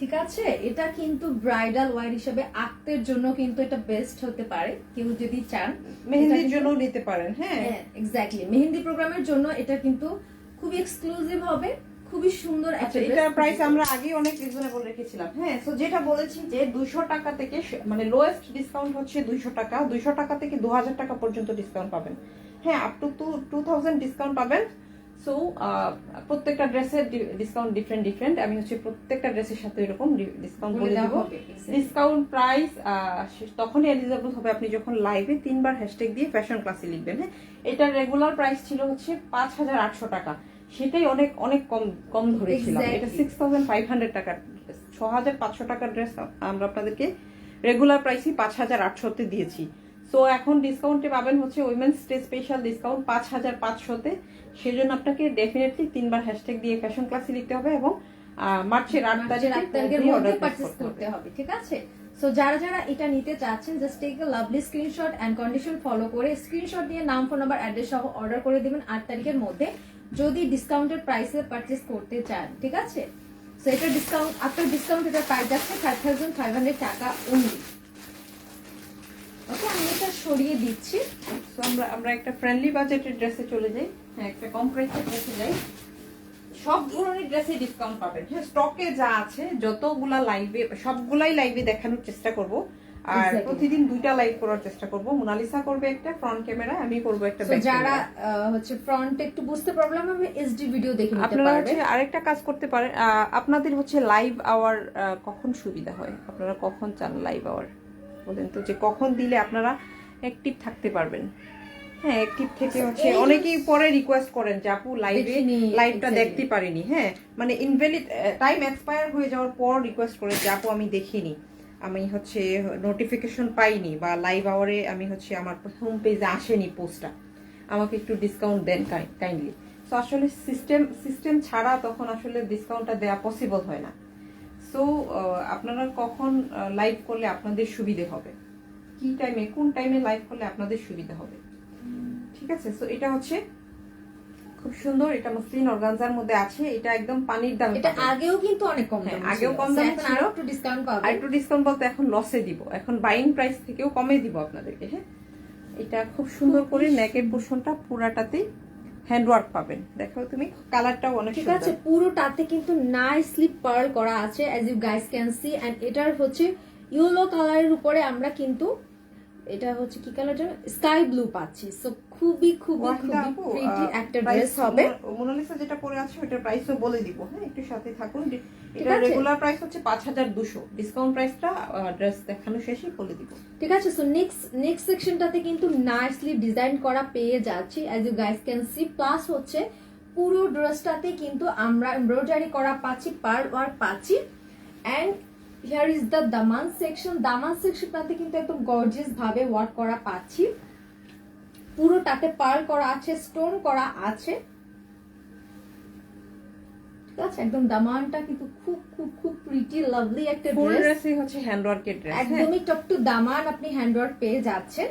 ঠিক আছে, এটা কিন্তু ব্রাইডাল ওয়্যার হিসেবে আক্তের জন্য কিন্তু এটা বেস্ট হতে পারে, কেউ যদি চান মেহেন্দির জন্য নিতে পারেন, হ্যাঁ এক্স্যাক্টলি, মেহেন্দি প্রোগ্রামের জন্য এটা কিন্তু খুবই এক্সক্লুসিভ হবে, খুবই সুন্দর একটা এটা প্রাইস আমরা আগে অনেক রিজনেবল রেখেছিলাম, হ্যাঁ। তো যেটা বলেছি যে 200 টাকা থেকে, মানে লোয়েস্ট ডিসকাউন্ট হচ্ছে 200 টাকা, 200 টাকা থেকে 2000 টাকা পর্যন্ত ডিসকাউন্ট পাবেন, হ্যাঁ, আপ টু 2000 ডিসকাউন্ট পাবেন। সো প্রত্যেকটা ড্রেসের ডিসকাউন্ট ডিফারেন্ট। আমি হচ্ছে প্রত্যেকটা ড্রেসের সাথে এরকম ডিসকাউন্ট বলে দেব। ডিসকাউন্ট প্রাইস তখনই এলিজিবল হবে আপনি যখন লাইভে 3 বার হ্যাশট্যাগ দিয়ে ফ্যাশন ক্লাসে লিখবেন, হ্যাঁ। এটার রেগুলার প্রাইস ছিল হচ্ছে 5800 টাকা, সেটাই অনেক অনেক কম ধরেছিলাম। এটা 6500 টাকার ড্রেস, 6500 টাকার ড্রেস আমরা আপনাদেরকে রেগুলার প্রাইসই 5800 দিয়েছি। সো এখন ডিসকাউন্টে পাবেন হচ্ছে উইমেন্স ডে স্পেশাল ডিসকাউন্ট 5500-তে। সেজন্য আপনাকে ডেফিনেটলি 3 বার হ্যাশট্যাগ দিয়ে ফ্যাশন ক্লাসে লিখতে হবে এবং মার্চের 8 তারিখের মধ্যে পারচেজ করতে হবে, ঠিক আছে। সো যারা যারা এটা নিতে চাচ্ছেন, just take a lovely screenshot and condition follow করে স্ক্রিনশট দিয়ে নাম, ফোন নাম্বার, অ্যাড্রেস সহ অর্ডার করে দিবেন 8 তারিখের মধ্যে, যদি ডিসকাউন্টেড প্রাইসে পারচেজ করতে চান, ঠিক আছে। সো এটা ডিসকাউন্ট, আফটার ডিসকাউন্ট এটা প্রাইস যাচ্ছে 5500 টাকা অনলি। ওকে, আমি এটা সরিয়ে দিচ্ছি। সো আমরা একটা ফ্রেন্ডলি বাজেটের ড্রেসে চলে যাই, হ্যাঁ, একটা কম প্রাইসের ড্রেসে যাই। সব ধরনের ড্রেসে ডিসকাউন্ট পাবেন, হ্যাঁ, স্টকে যা আছে যতগুলা লাইভে, সবগুলাই লাইভে দেখানোর চেষ্টা করব। আর প্রতিদিন 2টা লাইভ করার চেষ্টা করব। মোনালিসা করবে একটা ফ্রন্ট ক্যামেরা, আমি করব একটা ব্যাক ক্যামেরা। যারা হচ্ছে ফ্রন্টে একটু বুঝতে প্রবলেম হবে, এসডি ভিডিও দেখে নিতে আপনারা পারবেন। হচ্ছে আরেকটা কাজ করতে পারেন, আপনাদের হচ্ছে লাইভ আওয়ার কখন সুবিধা হয়, আপনারা কখন চান লাইভ আওয়ার বলেন তো, যে কখন দিলে আপনারা অ্যাক্টিভ থাকতে পারবেন। হ্যাঁ অ্যাক্টিভ থেকে হচ্ছে এই- অনেকেই পরে রিকোয়েস্ট করেন যে আপু দেখিনি, লাইভটা exactly. দেখতে পারিনি। হ্যাঁ মানে ইনভ্যালিড টাইম এক্সপায়ার হয়ে যাওয়ার পর রিকোয়েস্ট করে যে আপু আমি দেখিনি, আমি হচ্ছে নোটিফিকেশন পাইনি, বা লাইভ আওয়ারে আমি হচ্ছে আমার হোম পেজে আসেনি পোস্টটা, আমাকে একটু ডিসকাউন্ট দেন কাইন্ডলি। সো আসলে সিস্টেম ছাড়া তখন আসলে ডিসকাউন্টটা দেওয়া পসিবল হয় না। সো আপনারা কখন লাইভ করলে আপনাদের সুবিধে হবে, কি টাইমে কোন টাইমে লাইভ করলে আপনাদের সুবিধা হবে, ঠিক আছে? সো এটা হচ্ছে খুব সুন্দর, এটা মসলিন অর্গানজার মধ্যে আছে, এটা একদম পানির দামে এটা পাবেন। আগেও কিন্তু অনেক কম হ্যাঁ, দাম আগেও ছিল। কম So, দাম এখন ছিল। আরো একটু ডিসকাউন্ট আর পাবেন। একটু ডিসকাউন্ট বলতে এখন লসে দিব, এখন বাইং প্রাইস থেকেও কমে দিব আপনাদেরকে। হ্যাঁ এটা খুব সুন্দর করে নেকের পোর্শনটা পুরাটাতেই হ্যান্ডওয়ার্ক পাবেন। দেখো তুমি কালারটাও অনেক ঠিক সুন্দর। আছে, পুরোটাতে কিন্তু নাইসলি পার্ল করা আছে as you guys can see. And এটার হচ্ছে ইয়েলো কালারের উপরে আমরা কিন্তু এটা হচ্ছে কি কালার জানো, স্কাই ব্লু পাচ্ছি। সো খুবই খুবই ওয়াহিদা খুবই আপু, প্রিটি একটা প্রাইস ড্রেস হবে। মোনালিসা যেটা পরে আছে ওটার প্রাইসও বলে দিব। হ্যাঁ একটু সাথে থাকুন। এটা আছে। রেগুলার প্রাইস হচ্ছে 5200, ডিসকাউন্ট প্রাইসটা ড্রেস দেখানো শেষেই বলে দিব। ঠিক আছে, সো নেক্সট সেকশনটাতে কিন্তু নাইসলি ডিজাইন করা পেয়ে যাচ্ছি as you guys can see. Plus হচ্ছে পুরো ড্রেসটাতে কিন্তু আমরা এমব্রয়ডারি করা পাচ্ছি, পার্ল ওয়ার্ক পাচ্ছি। And here is the daman section. Daman সেকশনটাতে কিন্তু একদম গর্জিয়াস ভাবে ওয়ার্ক করা পাচ্ছি, পুরোটাতে পার্ল করা আছে, স্টোন করা আছে। ঠিক আছে, একদম দামানটা কিন্তু খুব খুব খুব প্রিটি লাভলি একটা ফুল ড্রেস। ড্রেসই হচ্ছে হ্যান্ডওয়ার্কের ড্রেস। একদমই টপ টু দামান আপনি হ্যান্ডওয়ার্ক পেয়ে যাচ্ছেন।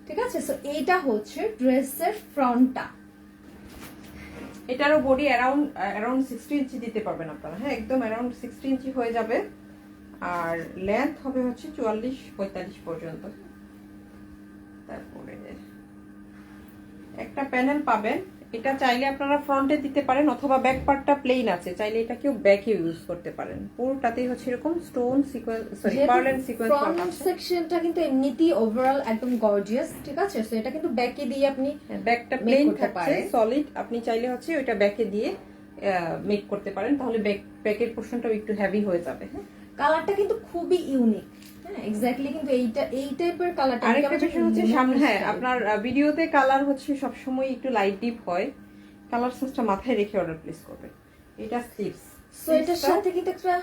ঠিক আছে, সো এইটা হচ্ছে ড্রেসের ফ্রন্টটা। এটারও বডি অ্যারাউন্ড 60 ইঞ্চি দিতে পারবেন আপনারা। হ্যাঁ একদম অ্যারাউন্ড 60 ইঞ্চি হয়ে যাবে। আর লেন্থ হবে হচ্ছে 44-45 পর্যন্ত। তারপরে একটা প্যানেল পাবেন, এটা চাইলে আপনারা ফ্রন্টে দিতে পারেন অথবা ব্যাক পার্টটা প্লেন আছে, চাইলে এটা কেউ ব্যাকে ইউজ করতে পারেন। পুরোটাতেই হচ্ছে এরকম stone sequence, sorry pearl and sequence work front আছে। সেকশনটা কিন্তু এমনিতেই ওভারঅল একদম গর্জিয়াস। ঠিক আছে, সো এটা কিন্তু ব্যাকে দিয়ে আপনি ব্যাকটা make প্লেন করতে থাকছে পারেন। সলিড, আপনি চাইলে হচ্ছে ওইটা ব্যাকে দিয়ে মেক করতে পারেন, তাহলে ব্যাকের পোর্শনটাও একটু হেভি হয়ে যাবে। হ্যাঁ কালারটা কিন্তু খুবই ইউনিক। হ্যাঁ এক্স্যাক্টলি, কিন্তু এই টাইপের কালারটা আরেকটা বিষয় হচ্ছে সামনে, হ্যাঁ আপনার ভিডিওতে কালার হচ্ছে সবসময় একটু লাইট ডিপ হয়, কালার সেন্সটা মাথায় রেখে অর্ডার প্লেস করবে। এটা স্লিভস, সো এটার সাথে কিন্তু একটা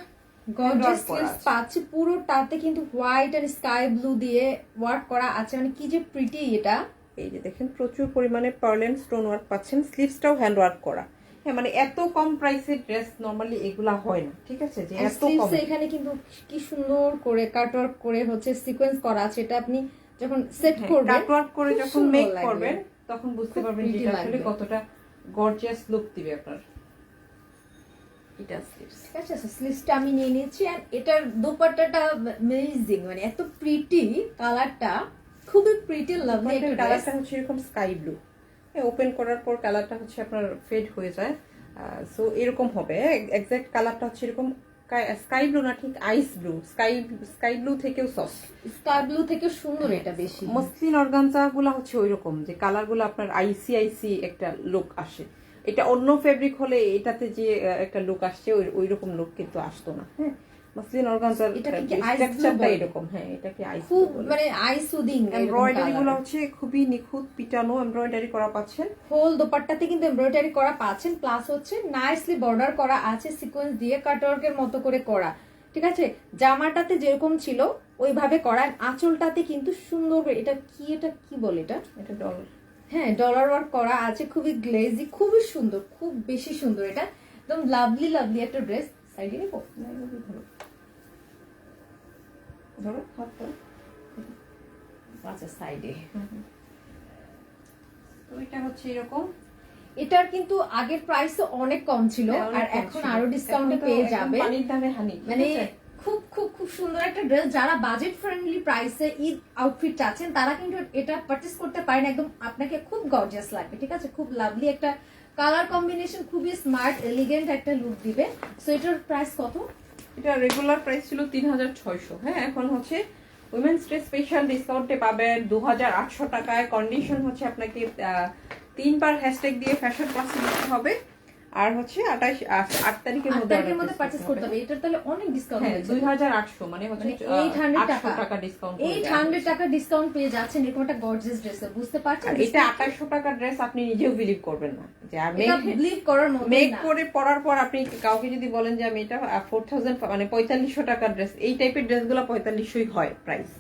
গর্জিয়াস Handwork করা স্লিভস আছে। পাচ্ছি, পুরোটাতে কিন্তু হোয়াইট আর স্কাই ব্লু দিয়ে ওয়ার্ক করা আছে। মানে কি যে প্রিটি এটা। এই যে দেখেন প্রচুর পরিমাণে পার্ল এন্ড স্টোন ওয়ার্ক পাচ্ছেন, স্লিভসটাও হ্যান্ড ওয়ার্ক করা। হ্যাঁ মানে এত কম প্রাইসের ড্রেস নরমালি এগুলা হয় না। ঠিক আছে, যে এত কম। স্লিভস এখানে কিন্তু কি সুন্দর করে কাটওয়ার্ক করে হচ্ছে সিকোয়েন্স করা আছে। এটা আপনি যখন সেট করবেন, কাটওয়ার্ক করে খুব যখন সুন্দর মেক লাগবে। করবেন তখন বুঝতে খুব পারবেন যে pretty এটা আসলে লাগবে। কতটা গর্জিয়াস লুক দিবে আপনার। এটা স্লিভস। ঠিক আছে, স্লিভসটা আমি নিয়ে নিয়েছি। আর এটার দোপাট্টাটা অ্যামেজিং, মানে এত প্রিটি কালারটা, খুবই প্রিটি লাভলি একটা ড্রেস। কালারটা হচ্ছে এরকম স্কাই ব্লু, ওপেন করার পর কালারটা হচ্ছে আপনার ফেড হয়ে যায়। সো এরকম হবে, এক্সাক্ট কালারটা হচ্ছে এরকম স্কাই ব্লু না, ঠিক আইস ব্লু, স্কাই ব্লু থেকেও সফট, স্কাই ব্লু থেকে সুন্দর এটা বেশি। মসলিন অর্গানজা গুলা হচ্ছে ওইরকম যে কালার গুলো আপনার আইসি একটা লুক আসে। এটা অন্য ফেব্রিক হলে এটাতে যে একটা লুক আসছে ওইরকম লুক কিন্তু আসতো না। হ্যাঁ মসলিন অর্গানজার এটা কি ice blue স্ট্রাকচারটা বলে? এরকম। হ্যাঁ এটা কি আইস খুব মানে আই সুদিং। এমব্রয়ডারি গুলো হচ্ছে খুবই নিখুঁত পিটানো এমব্রয়ডারি করা পাচ্ছেন। হোল দোপাট্টাতে কিন্তু এমব্রয়ডারি করা পাচ্ছেন, প্লাস হচ্ছে নাইসলি বর্ডার করা আছে সিকোয়েন্স দিয়ে, কাটওয়ার্কের মতো করে করা। ঠিক আছে, জামাটাতে যেরকম ছিল ওইভাবে করা। আঁচলটাতে কিন্তু সুন্দর করে এটা কি বলে এটা ডলার, হ্যাঁ ডলার ওয়ার্ক করা আছে, খুবই গ্লেজি, খুবই সুন্দর, খুব বেশি সুন্দর। এটা একদম লাভলি লাভলি একটা ড্রেস। সাইডে নেবো, ধরো হাত ধরো। আচ্ছা সাইডে। তো এটা হচ্ছে এরকম। এটার কিন্তু আগের প্রাইস অনেক কম ছিল, হ্যাঁ, অনেক আর কম এখন ছিল। আরো এখন ডিসকাউন্টে তো পেয়ে একদম যাবে। পানির দামে হানি, মানে ঠিক আছে? খুব খুব খুব সুন্দর একটা ড্রেস। যারা বাজেট ফ্রেন্ডলি প্রাইসে ঈদ আউটফিট চাচ্ছেন তারা কিন্তু এটা পারচেজ করতে পারেন, একদম আপনাকে খুব গর্জিয়াস লাগবে। ঠিক আছে, খুব লাভলি একটা কালার কম্বিনেশন, খুবই স্মার্ট এলিগেন্ট একটা লুক দিবে। সো এটার প্রাইস কত? এটা রেগুলার প্রাইস ছিল 3600। হ্যাঁ এখন হচ্ছে উইমেন্স ডে স্পেশাল ডিসকাউন্টে পাবেন 2800 টাকায়। কন্ডিশন হচ্ছে আপনাকে 3 বার হ্যাশট্যাগ দিয়ে ফ্যাশন ক্লাসে দিতে হবে। আর হচ্ছে 8 তারিখের 8 মধ্যে তারিখের মধ্যে পারচেজ করতে হবে। এটার তাহলে অনেক ডিসকাউন্ট হ্যাঁ, হয়েছে। 2800 মানে হচ্ছে 800 800 টাকা ডিসকাউন্ট। 800 টাকা ডিসকাউন্ট পেয়ে যাচ্ছেন এরকম একটা গর্জিয়াস ড্রেস, বুঝতে পারছেন? এটা 2800 টাকার ড্রেস আপনি নিজেও বিলিভ করবেন না যে আমি এটা বিলিভ করার মতো মেক না। করে পরার পর আপনি কাউকে যদি বলেন যে আমি এটা 4000 মানে 4500 টাকার ড্রেস, এই টাইপের ড্রেসগুলো 4500ই হয় প্রাইস।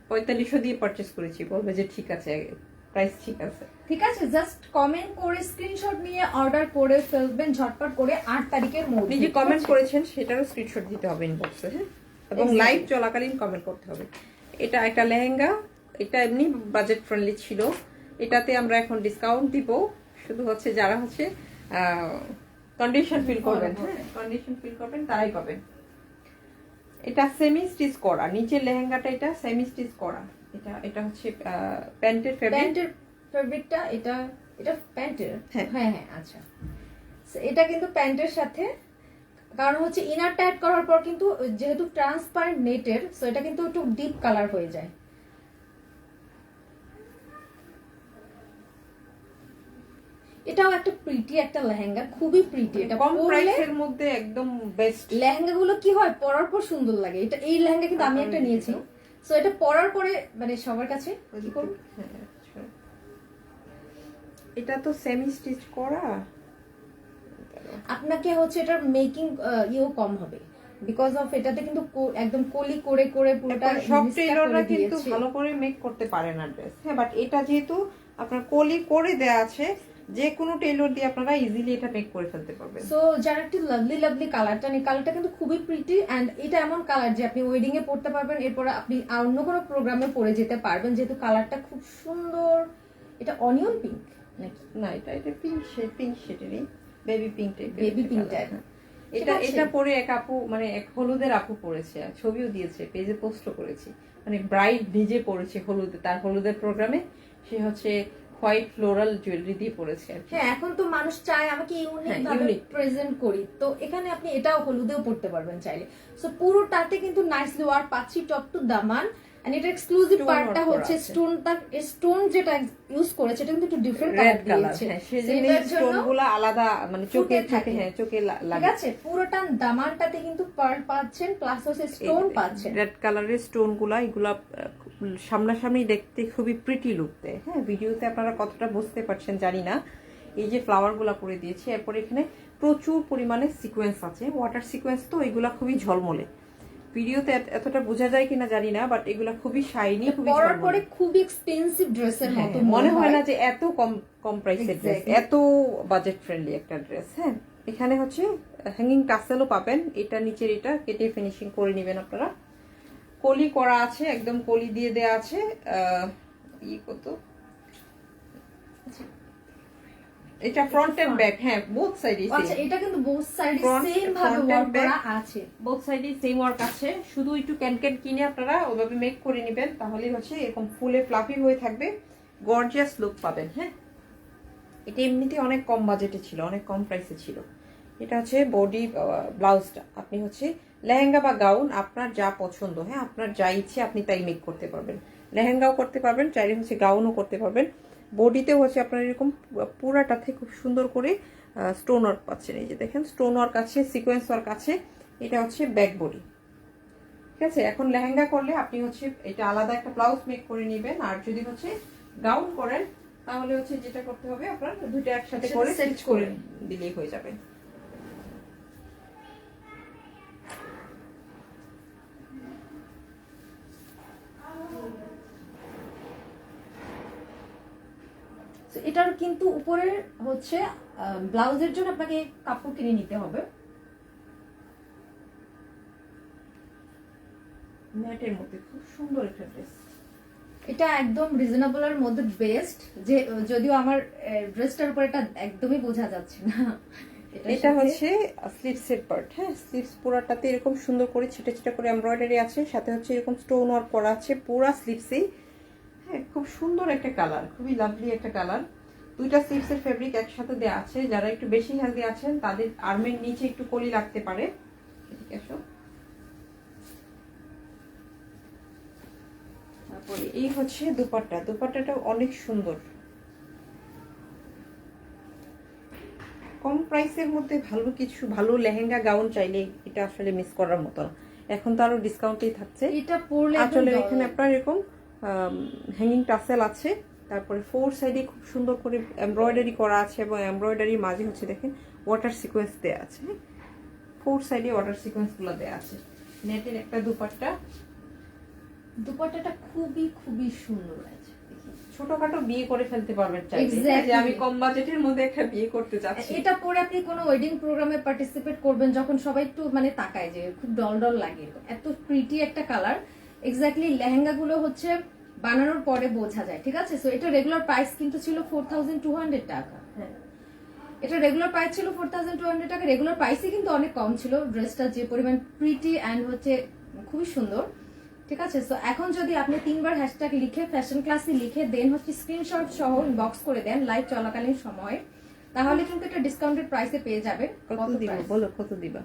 4500 দিয়ে পারচেজ করেছি, বলবে যে ঠিক আছে, প্রাইস ঠিক আছে। ঠিক আছে, জাস্ট কমেন্ট করে স্ক্রিনশট নিয়ে অর্ডার করে ফেলবেন ঝটপট করে 8 তারিখের মধ্যে। আপনি যে কমেন্ট করেছেন সেটারও স্ক্রিনশট দিতে হবে ইনবক্সে, হ্যাঁ, এবং Exactly. লাইভ চলাকালীন কমেন্ট করতে হবে। এটা একটা লেহেঙ্গা, এটা এমনি বাজেট ফ্রেন্ডলি ছিল, এটাতে আমরা এখন ডিসকাউন্ট দিব। শুধু হচ্ছে যারা হচ্ছে কন্ডিশন ফিল করবেন, হ্যাঁ, কন্ডিশন ফিল করবেন তারাই পাবেন। এটা সেমি স্টিচ করা, নিচের লেহেঙ্গাটা এটা সেমি স্টিচ করা। এটা হচ্ছে প্যান্টের ফেব্রিক। প্যান্টের ফেব্রিকটা এটা প্যান্টের, হ্যাঁ। হ্যাঁ হ্যাঁ, আচ্ছা। So, এটা কিন্তু প্যান্টের সাথে, কারণ হচ্ছে ইনার টাইট করার পর কিন্তু যেহেতু ট্রান্সপারেন্ট নেটের, সো এটা কিন্তু একটু ডিপ কালার হয়ে যায়। এটাও একটা প্রিটি একটা লেহেঙ্গা, খুবই প্রিটি। এটা কম পরলে প্রাইসের মধ্যে একদম বেস্ট। লেহেঙ্গা গুলো কি হয় পরার পর সুন্দর লাগে। এটা এই লেহেঙ্গা কিন্তু আমি একটা নিয়েছি, সো এটা পরার পরে মানে সবার কাছে কি করব। হ্যাঁ, আচ্ছা। এটা তো সেমি স্টিচ করা, আপনাকে হচ্ছে এটার মেকিং ইও কম হবে, বিকজ অফ এটাতে কিন্তু একদম কলি করে করে পুরোটা এখন সব নিচটা টেইলররা করে কিন্তু দিয়েছে। ভালো করে মেক করতে পারে না ড্রেস, হ্যাঁ, বাট এটা যেহেতু আপনার কলি করে দেয়া আছে, যে কোনো টেইলর দিয়ে আপনারা ইজিলি এটা মেক করে ফেলতে পারবেন। সো যারা একটু লাভলি লাভলি কালারটা নেই, কালারটা কিন্তু খুবই প্রিটি অ্যান্ড এটা এমন কালার যে আপনি ওয়েডিং এ পড়তে পারবেন, এরপর আপনি অন্য কোনো প্রোগ্রামে পরে যেতে পারবেন, যেহেতু কালারটা খুব সুন্দর। এটা অনিয়ন পিঙ্ক নাকি? না, এটা পিঙ্ক শেডেরই, বেবি পিঙ্ক টাইপের। Baby pink type. এটা পরে এক আপু, মানে এক হলুদের আপু পরেছে, আর ছবিও দিয়েছে, পেজে পোস্টও করেছি। মানে ব্রাইড নিজে পরেছে হলুদে, তার হলুদের প্রোগ্রামে সে হচ্ছে হোয়াইট ফ্লোরাল জুয়েলারি দিয়ে পরেছে আর কি। হ্যাঁ, এখন তো মানুষ চায় আমাকে ইউনিক হ্যাঁ, ভাবে unique। প্রেজেন্ট করি, তো এখানে আপনি এটাও হলুদেও পড়তে পারবেন চাইলে। সো পুরোটাতে কিন্তু নাইসলি ওয়ার্ক পাচ্ছি, টপ টু দামান। এন্ড এটা এক্সক্লুসিভ Stone পার্টটা work হচ্ছে করা আছে। স্টোন যেটা ইউজ করেছে এটা কিন্তু একটু ডিফারেন্ট রেড কালার কালার, দিয়েছে। হ্যাঁ, So সেজন্য এটার জন্য স্টোনগুলো আলাদা, মানে চোখে ফুটে থাকে, থাকে। হ্যাঁ, চোখে ঠিক লাগে। আছে, পুরোটা দামানটাতে কিন্তু পার্ল পাচ্ছেন, প্লাস হচ্ছে স্টোন পাচ্ছেন। রেড কালারের স্টোন গুলা, এগুলা সামনাসামনি দেখতে খুবই প্রিটি লুক দেয়, হ্যাঁ। ভিডিওতে আপনারা কতটা বুঝতে পারছেন জানি না। এই যে ফ্লাওয়ার গুলা করে দিয়েছি, এরপর এখানে প্রচুর পরিমাণে সিকোয়েন্স আছে, ওয়াটার সিকোয়েন্স, তো এগুলা খুবই ঝলমলে। ভিডিওতে এতটা বোঝা যায় কিনা জানি না, বাট এগুলা খুবই শাইনি, খুবই পরার ঝলমলে। পরে খুবই এক্সপেন্সিভ ড্রেসের হ্যাঁ, মতো মনে হয় না যে এত কম প্রাইসের ড্রেস, Exactly. এত বাজেট ফ্রেন্ডলি একটা ড্রেস, হ্যাঁ। এখানে হচ্ছে হ্যাঙ্গিং টাসেলও পাবেন, এটা নিচের এটা কেটে ফিনিশিং করে নেবেন আপনারা। কলি করা আছে, একদম কলি দিয়ে দেয়া আছে। কত এটা ফ্রন্ট এন্ড ব্যাক, হ্যাঁ, বোথ সাইডে আচ্ছা, এটা কিন্তু বোথ সাইডে Front- সেম ভাবে front and ওয়ার্ক back। করা আছে। বোথ সাইডে সেম ওয়ার্ক আছে, শুধু একটু ক্যান কিনে আপনারা ওইভাবে মেক করে নেবেন, তাহলেই হচ্ছে এরকম ফুলে ফ্লাফি হয়ে থাকবে, গর্জিয়াস লুক পাবেন, হ্যাঁ। এটা এমনিতে অনেক কম বাজেটে ছিল, অনেক কম প্রাইসে ছিল। এটা হচ্ছে বডি ব্লাউজটা, আপনি হচ্ছে লেহেঙ্গা বা গাউন আপনার যা পছন্দ, হ্যাঁ, আপনার যা ইচ্ছে আপনি তাই মেক করতে পারবেন। লেহেঙ্গাও করতে পারবেন, চাইলে হচ্ছে গাউনও করতে পারবেন। বডিতেও হচ্ছে আপনার এরকম পুরাটাতে খুব সুন্দর করে স্টোন ওয়ার্ক পাচ্ছেন, এই যে দেখেন স্টোন ওয়ার্ক আছে, সিকোয়েন্স ওয়ার্ক আছে। এটা হচ্ছে ব্যাক বডি, ঠিক আছে। এখন লেহেঙ্গা করলে আপনি হচ্ছে এটা আলাদা একটা ব্লাউজ মেক করে নেবেন, আর যদি হচ্ছে গাউন করেন তাহলে হচ্ছে যেটা করতে হবে, আপনার দুইটা একসাথে করে সেট স্টিচ করে দিলেই হয়ে যাবে। So, এটার কিন্তু উপরে হচ্ছে ব্লাউজের জন্য আপনাকে কাপড় কিনে নিতে হবে। ম্যাটের মধ্যে খুব সুন্দর একটা ড্রেস। এটা একদম রিজনেবল এর মধ্যে বেস্ট, যে যদিও আমার ড্রেসটার উপর এটা একদমই বোঝা যাচ্ছে না। এটা হচ্ছে স্লিভসের পার্ট, হ্যাঁ, স্লিভস পুরাটাতে এরকম সুন্দর করে ছিটা ছিটা করে এমব্রয়ডারি আছে, সাথে হচ্ছে এরকম স্টোন ওয়ার্ক করা আছে পুরা স্লিভসেই, হ্যাঁ। খুব সুন্দর একটা কালার, খুবই লাভলি একটা কালার। দুইটা স্লিভসের ফেব্রিক একসাথে দেওয়া আছে। যারা একটু বেশি হেলদি আছেন তাদের আর্মের নিচে একটু কলি লাগতে পারে। এদিকে আসো। তারপরে এই হচ্ছে দুপাট্টা, দুপাট্টাটা অনেক সুন্দর, কম প্রাইসের মধ্যে ভালো কিছু ভালো লেহেঙ্গা গাউন চাইলে এটা আসলে মিস করার মতো না। এখন তো আরো ডিসকাউন্টেই থাকছে। এটা পরলে আঁচলের এখানে আপনার এরকম হ্যাঙ্গিং টাসেল আছে, তারপরে ফোর সাইডে খুব সুন্দর করে এমব্রয়ডারি করা আছে এবং এমব্রয়ডারির মাঝে হচ্ছে দেখেন ওয়াটার সিকোয়েন্স দেওয়া আছে। ফোর সাইডে ওয়াটার সিকোয়েন্স গুলো দেওয়া আছে। নেটের একটা দুপাট্টাটা খুবই খুবই সুন্দর আছে। ছোটখাটো বিয়ে করে ফেলতে পারবেন চাইলে। Exactly. যে আমি কম বাজেটের মধ্যে একটা বিয়ে করতে চাচ্ছি, এটা পরে আপনি কোনো ওয়েডিং প্রোগ্রামে পার্টিসিপেট করবেন, যখন সবাই একটু মানে তাকায় যে খুব ডল ডল লাগে, এত প্রিটি একটা কালার। এক্স্যাক্টলি লেহেঙ্গা গুলো হচ্ছে বানানোর পরে বোঝা যায়, ঠিক আছে। সো এটা রেগুলার প্রাইস কিন্তু ছিল 4200 টাকা। হ্যাঁ, এটা রেগুলার প্রাইস ছিল 4200 টাকা। রেগুলার প্রাইসই কিন্তু অনেক কম ছিল। ড্রেসটা যে পরিমাণ প্রিটি অ্যান্ড হচ্ছে খুবই সুন্দর, ঠিক আছে। সো এখন যদি আপনি 3 বার হ্যাশট্যাগ লিখে ফ্যাশন ক্লাসে লিখে দেন হচ্ছে স্ক্রিনশট সহ ইনবক্স করে দেন লাইভ চলাকালীন সময়ে, তাহলে কিন্তু এটা ডিসকাউন্টেড প্রাইসে পেয়ে যাবেন। কত দিব বলো, কত দিবা?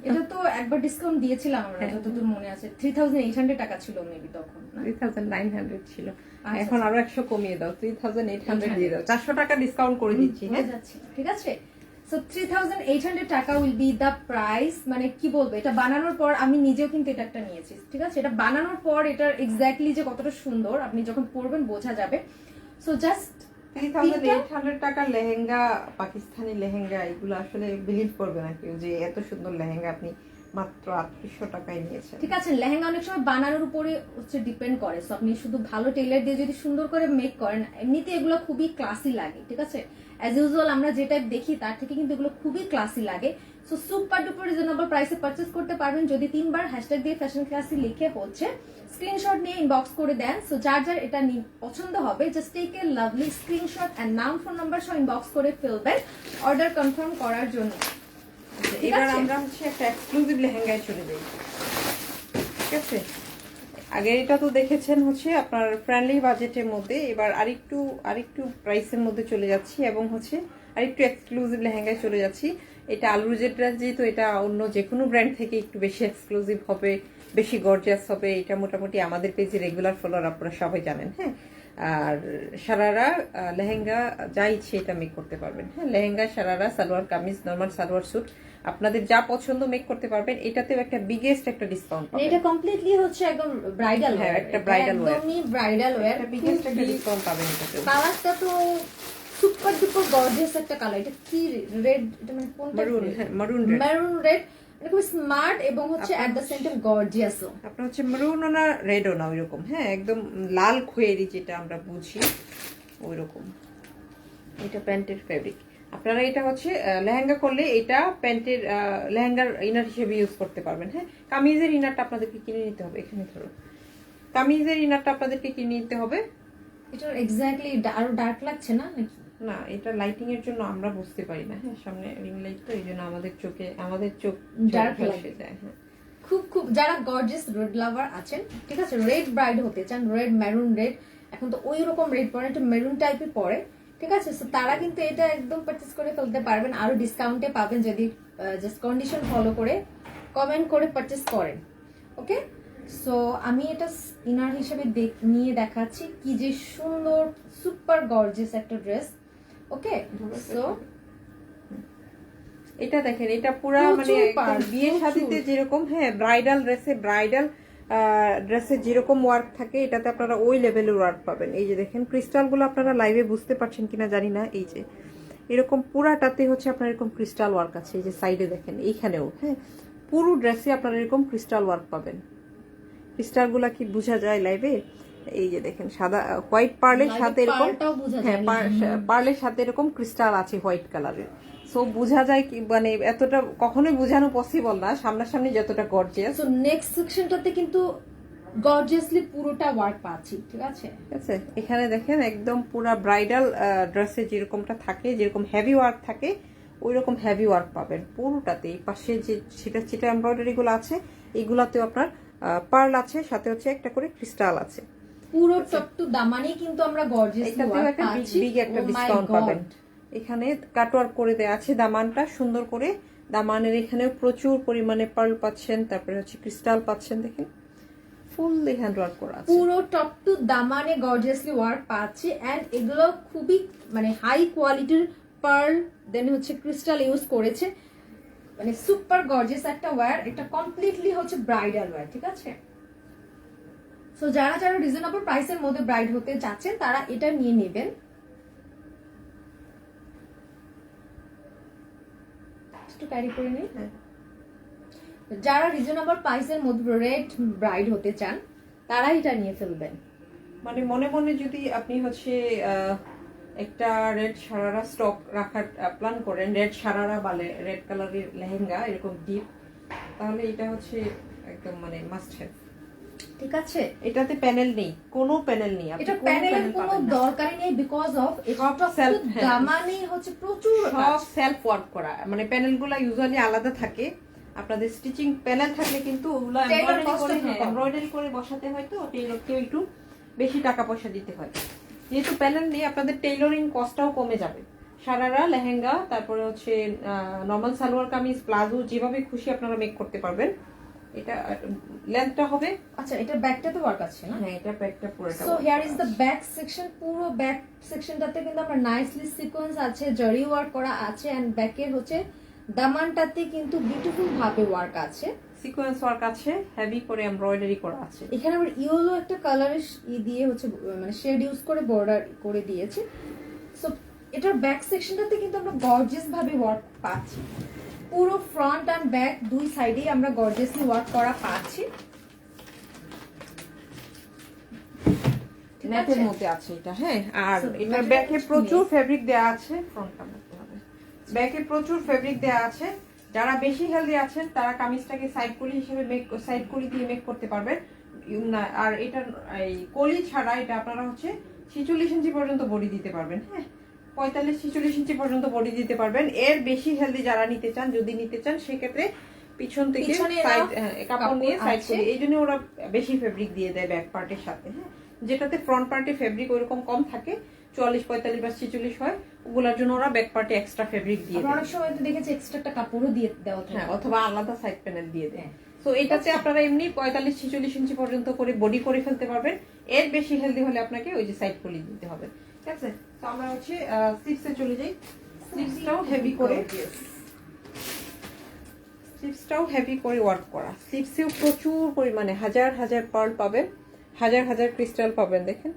এটা তো একবার ডিসকাউন্ট দিয়েছিলাম আমরা, যতদূর মনে আছে 3800 টাকা ছিল মেবি তখন, না 3900 ছিল। আচ্ছা, এখন আরো 100 কমিয়ে দাও, 3800 দিয়ে দাও, 400 টাকা ডিসকাউন্ট করে দিচ্ছি। হ্যাঁ, যাচ্ছে, ঠিক আছে। সো 3800 টাকা উইল বি দ্য প্রাইস। মানে কি বলবো, এটা বানানোর পর আমি নিজেও কিন্তু এটা একটা নিয়েছি, ঠিক আছে। এটা বানানোর পর এটার এক্স্যাক্টলি যে কতটা সুন্দর আপনি যখন পরবেন বোঝা যাবে। সো জাস্ট 3800 টাকার লেহেঙ্গা, পাকিস্তানি লেহেঙ্গা, এগুলো আসলে বিলিভ করবে না কেউ যে এত সুন্দর লেহেঙ্গা আপনি মাত্র 3800 টাকায় নিয়েছেন। ঠিক আছে, লেহেঙ্গা অনেক সময় বানানোর উপরে হচ্ছে ডিপেন্ড করে। সো আপনি শুধু ভালো টেইলার দিয়ে যদি সুন্দর করে মেক করেন, এমনিতে এগুলো খুবই ক্লাসি লাগে, ঠিক আছে। অ্যাজ ইউজুয়াল আমরা যেটা দেখি তার থেকে কিন্তু এগুলো খুবই ক্লাসি লাগে। সো সুপার ডুপার রিজনেবল প্রাইসে পারচেজ করতে পারবেন যদি 3 বার হ্যাশট্যাগ দিয়ে ফ্যাশন ক্লাসি লিখে হচ্ছে স্ক্রিনশট নিয়ে ইনবক্স করে দেন। সো যার যার এটা পছন্দ হবে just take a lovely screenshot and নাম ফোন নাম্বার সহ ইনবক্স করে ফেলবেন অর্ডার কনফার্ম করার জন্য। ঠিক এবার আছে? আমরা হচ্ছে একটা এক্সক্লুসিভ লেহেঙ্গায় চলে যাই, ঠিক আছে। আগে এটা তো দেখেছেন হচ্ছে আপনার ফ্রেন্ডলি বাজেটের মধ্যে, এবার আরেকটু প্রাইসের মধ্যে চলে যাচ্ছি এবং হচ্ছে আরেকটু এক্সক্লুসিভ লেহেঙ্গায় চলে যাচ্ছি। এটা আলুজের ড্রেস, যেহেতু এটা অন্য যে কোনো ব্র্যান্ড থেকে একটু বেশি এক্সক্লুসিভ হবে, বেশি গর্জিয়াস হবে। এটা মোটামুটি আমাদের পেজে রেগুলার ফলোয়ার আপনারা সবাই জানেন। হ্যাঁ, আর সারারা লেহেঙ্গা যা ইচ্ছে এটা মেক করতে পারবেন। হ্যাঁ, লেহেঙ্গা, সারারা, সালোয়ার কামিজ, নরমাল সালোয়ার স্যুট, আপনাদের যা পছন্দ মেক করতে পারবেন। এটাতেও একটা বিগেস্ট একটা ডিসকাউন্ট পাবেন। এটা কমপ্লিটলি হচ্ছে একদম ব্রাইডাল, হ্যাঁ, একটা bridal wear। একদমই ব্রাইডাল ওয়্যার। একটা বিগেস্ট একটা ডিসকাউন্ট পাবেন এটাতেও। কালারটা তো সুপার ডুপার গর্জিয়াস একটা কালার। এটা কি রেড, এটা মানে কোনটা? মারুন, হ্যাঁ মারুন রেড। মেরুন রেড, মানে খুব স্মার্ট এবং হচ্ছে এট দ্য সেম টাইম গর্জিয়াসও। আপনার হচ্ছে মারুনও না রেডও না, ওইরকম। হ্যাঁ, একদম লাল খয়েরি যেটা আমরা বুঝি ওইরকম। এটা প্যান্টের ফেব্রিক। আপনারা এটা হচ্ছে লেহেঙ্গা করলে এটা প্যান্টের লেহেঙ্গার ইনার হিসেবে ইউজ করতে পারবেন। হ্যাঁ, কামিজের ইনারটা আপনাদেরকে কিনে নিতে হবে। এখানে ধরো, কামিজের ইনারটা আপনাদেরকে কিনে নিতে হবে। এটা এক্স্যাক্টলি আরো ডার্ক লাগছে না নাকি? না, এটা লাইটিং এর জন্য আমরা বুঝতে পারি না। হ্যাঁ, সামনে রিং লাইট তো, এই জন্য আমাদের চোখ Dark ঝলসে যায়। হ্যাঁ, খুব যারা গর্জিয়াস রেড লাভার আছেন, ঠিক আছে, রেড ব্রাইড হতে চান, রেড মেরুন রেড, এখন তো ওই রকম রেড পরে, একটু মেরুন টাইপের পরে, ঠিক আছে। সো তারা কিন্তু এটা একদম পারচেজ করে ফেলতে পারবেন, আরো ডিসকাউন্টে পাবেন যদি জাস্ট কন্ডিশন ফলো করে কমেন্ট করে পারচেজ করেন। ওকে, সো আমি এটা ইনার হিসেবে নিয়ে দেখাচ্ছি কি যে সুন্দর সুপার গর্জিয়াস একটা ড্রেস। ওকে, সো এটা দেখেন, এটা পুরা মানে একদম বিয়ে শাদীতে যেরকম, হ্যাঁ ব্রাইডাল ড্রেসে যেরকম ওয়ার্ক থাকে, এটাতে আপনারা ওই লেভেলের ওয়ার্ক পাবেন। এই যে দেখেন ক্রিস্টাল গুলো, আপনারা লাইভে বুঝতে পারছেন কিনা জানি না। এই যে এরকম পুরাটাতে হচ্ছে আপনার এরকম ক্রিস্টাল ওয়ার্ক আছে। এই যে সাইডে দেখেন এইখানেও, হ্যাঁ পুরো ড্রেসে আপনারা এরকম ক্রিস্টাল ওয়ার্ক পাবেন। ক্রিস্টাল গুলা কি বোঝা যায় লাইভে? এই যে দেখেন সাদা হোয়াইট পার্লের সাথে এরকম, হ্যাঁ পার্লের সাথে এরকম ক্রিস্টাল আছে হোয়াইট কালারের। সো বোঝা যায় কি, মানে এতটা কখনোই বোঝানো পসিবল না সামনাসামনি যতটা গর্জিয়াস। সো নেক্সট সেকশনটাতে কিন্তু গর্জিয়াসলি পুরোটা ওয়ার্ক পাচ্ছি, ঠিক আছে। ঠিক আছে, এখানে দেখেন একদম পুরা ব্রাইডাল ড্রেসে যেরকমটা থাকে, যেরকম হেভি ওয়ার্ক থাকে, ওই রকম হেভি ওয়ার্ক পাবেন পুরোটাতে। এই পাশে যে সেটা এমব্রয়ডারি গুলো আছে, এগুলাতেও আপনার পার্ল আছে, সাথে হচ্ছে একটা করে ক্রিস্টাল আছে। পুরো টপ টু দামানে কিন্তু আমরা গর্জিয়াস এটাতেও একটা বিগ একটা ডিসকাউন্ট পাবেন। এখানে কাটওয়ার্ক করে দেয়া আছে দামানটা সুন্দর করে। দামানের এখানেও প্রচুর পরিমাণে পার্ল পাচ্ছেন, তারপরে হচ্ছে ক্রিস্টাল পাচ্ছেন। দেখেন ফুললি হ্যান্ড ওয়ার্ক করা আছে, পুরো টপ টু দামানে গর্জিয়াসলি ওয়ার্ক পাচ্ছি। এন্ড এগুলো খুবই মানে হাই কোয়ালিটির পার্ল দেন হচ্ছে ক্রিস্টাল ইউজ করেছে, মানে সুপার গর্জিয়াস একটা ওয়্যার, এটা কমপ্লিটলি হচ্ছে ব্রাইডাল ওয়্যার, ঠিক আছে? সো যারা যারা রিজনেবল প্রাইসের মধ্যে ব্রাইড হতে চাচ্ছেন তারা এটা নিয়ে নেবেন। একটু ক্যারি করে নিই। হ্যাঁ। যারা রিজনেবল প্রাইসের মধ্যে রেড ব্রাইড হতে চান তারা এটা নিয়ে ফেলবেন। মানে মনে মনে যদি আপনি হচ্ছে একটা রেড সারারা স্টক রাখার প্ল্যান করেন, রেড সারারা বলে রেড কালারের লেহেঙ্গা এরকম ডিপ, তাহলে এটা হচ্ছে একদম মানে মাস্ট হ্যাভ। ঠিক আছে, এটাতে প্যানেল নেই, কোনো প্যানেল নেই, আপনি এটা কোনো প্যানেলের panel কোনো পাবেন না। দরকারই নেই, বিকজ অফ সব self, হ্যাঁ। দামানি হচ্ছে প্রচুর সব কাজ। সেলফ ওয়ার্ক করা, মানে প্যানেলগুলো ইউজুয়ালি আলাদা থাকে। আপনাদের স্টিচিং প্যানেল থাকলে কিন্তু ওগুলো Tailor cost ও থাকে। এমব্রয়ডারি করে বসাতে হয়, তো টেইলরকেও একটু বেশি টাকা পয়সা দিতে হয়। যেহেতু প্যানেল নেই, আপনাদের টেইলরিং কস্টটাও কমে যাবে। সারারা লেহেঙ্গা, তারপরে হচ্ছে নর্মাল সালোয়ার কামিজ, প্লাজো, যেভাবে খুশি আপনারা মেক করতে পারবেন। এটা লেন্থটা হবে, আচ্ছা, এটা ব্যাকটাতে ওয়ার্ক আছে না? হ্যাঁ এটা ব্যাকটা পুরোটা। So here is the back section. পুরো ব্যাক সেকশনটাতে কিন্তু আমরা নাইসলি সিকোয়েন্স আছে, জরি ওয়ার্ক করা আছে, এন্ড ব্যাকের হচ্ছে দামানটাতে কিন্তু বিউটিফুল ভাবে ওয়ার্ক আছে, সিকোয়েন্স ওয়ার্ক আছে, হেভি করে এমব্রয়ডারি করা আছে। এখানে আমরা ইয়েলো একটা কালারের দিয়ে হচ্ছে মানে শেড ইউজ করে বর্ডার করে দিয়েছি। সো এটার ব্যাক সেকশনটাতে কিন্তু আমরা গর্জিয়াস ভাবে ওয়ার্ক পাচ্ছি, পুরো ফ্রন্ট এন্ড ব্যাক দুই সাইডেই আমরা গর্জিয়াসলি ওয়ার্ক করা পাচ্ছি। নেটের মধ্যে আছে এটা, হ্যাঁ। আর So, এটার material ব্যাকে হচ্ছে প্রচুর net। ফেব্রিক দেয়া আছে, ফ্রন্টটা করতে হবে। ব্যাকে প্রচুর ফেব্রিক দেয়া আছে। যারা বেশি হেলদি আছেন তারা কামিজটাকে সাইড কলি হিসেবে সাইড কলি দিয়ে মেক করতে পারবেন। আর এটা এই কলি ছাড়া এটা আপনারা হচ্ছে 46 ইঞ্চি পর্যন্ত বডি দিতে পারবেন, হ্যাঁ। 45-46 ইঞ্চি পর্যন্ত বডি দিতে পারবেন। এর বেশি হেলদি যারা নিতে চান, যদি নিতে চান, সেক্ষেত্রে পিছন থেকে পিছনে সাইড এরা কাপড় নিয়ে সাইড আছে। কলি, এই জন্য ওরা বেশি ফেব্রিক দিয়ে দেয় ব্যাক পার্টের সাথে, হ্যাঁ। যেটাতে ফ্রন্ট পার্টে ফেব্রিক ওইরকম কম থাকে, 44, 45 বা 46 হয়, ওগুলোর জন্য ওরা ব্যাক পার্টে এক্সট্রা ফেব্রিক দিয়ে আমরা দেয়, অনেক সময় তো দেখেছি এক্সট্রা একটা কাপড়ও দিয়ে দেওয়া থাকে। হ্যাঁ, অথবা আলাদা সাইড প্যানেল দিয়ে দেয়। হ্যাঁ। সো এটাতে আপনারা এমনি 45-46 ইঞ্চি পর্যন্ত করে বডি করে ফেলতে পারবেন। এর বেশি হেলদি হলে আপনাকে ওই যে সাইড কলি দিতে হবে, ঠিক আছে? তো আমরা হচ্ছে স্লিভসে চলে যাই। স্লিভসটাও হেভি করে, স্লিভসটাও হেভি করে ওয়ার্ক করা। স্লিভসেও প্রচুর পরিমাণে হাজার হাজার পার্ল পাবেন, হাজার হাজার ক্রিস্টাল পাবেন। দেখেন,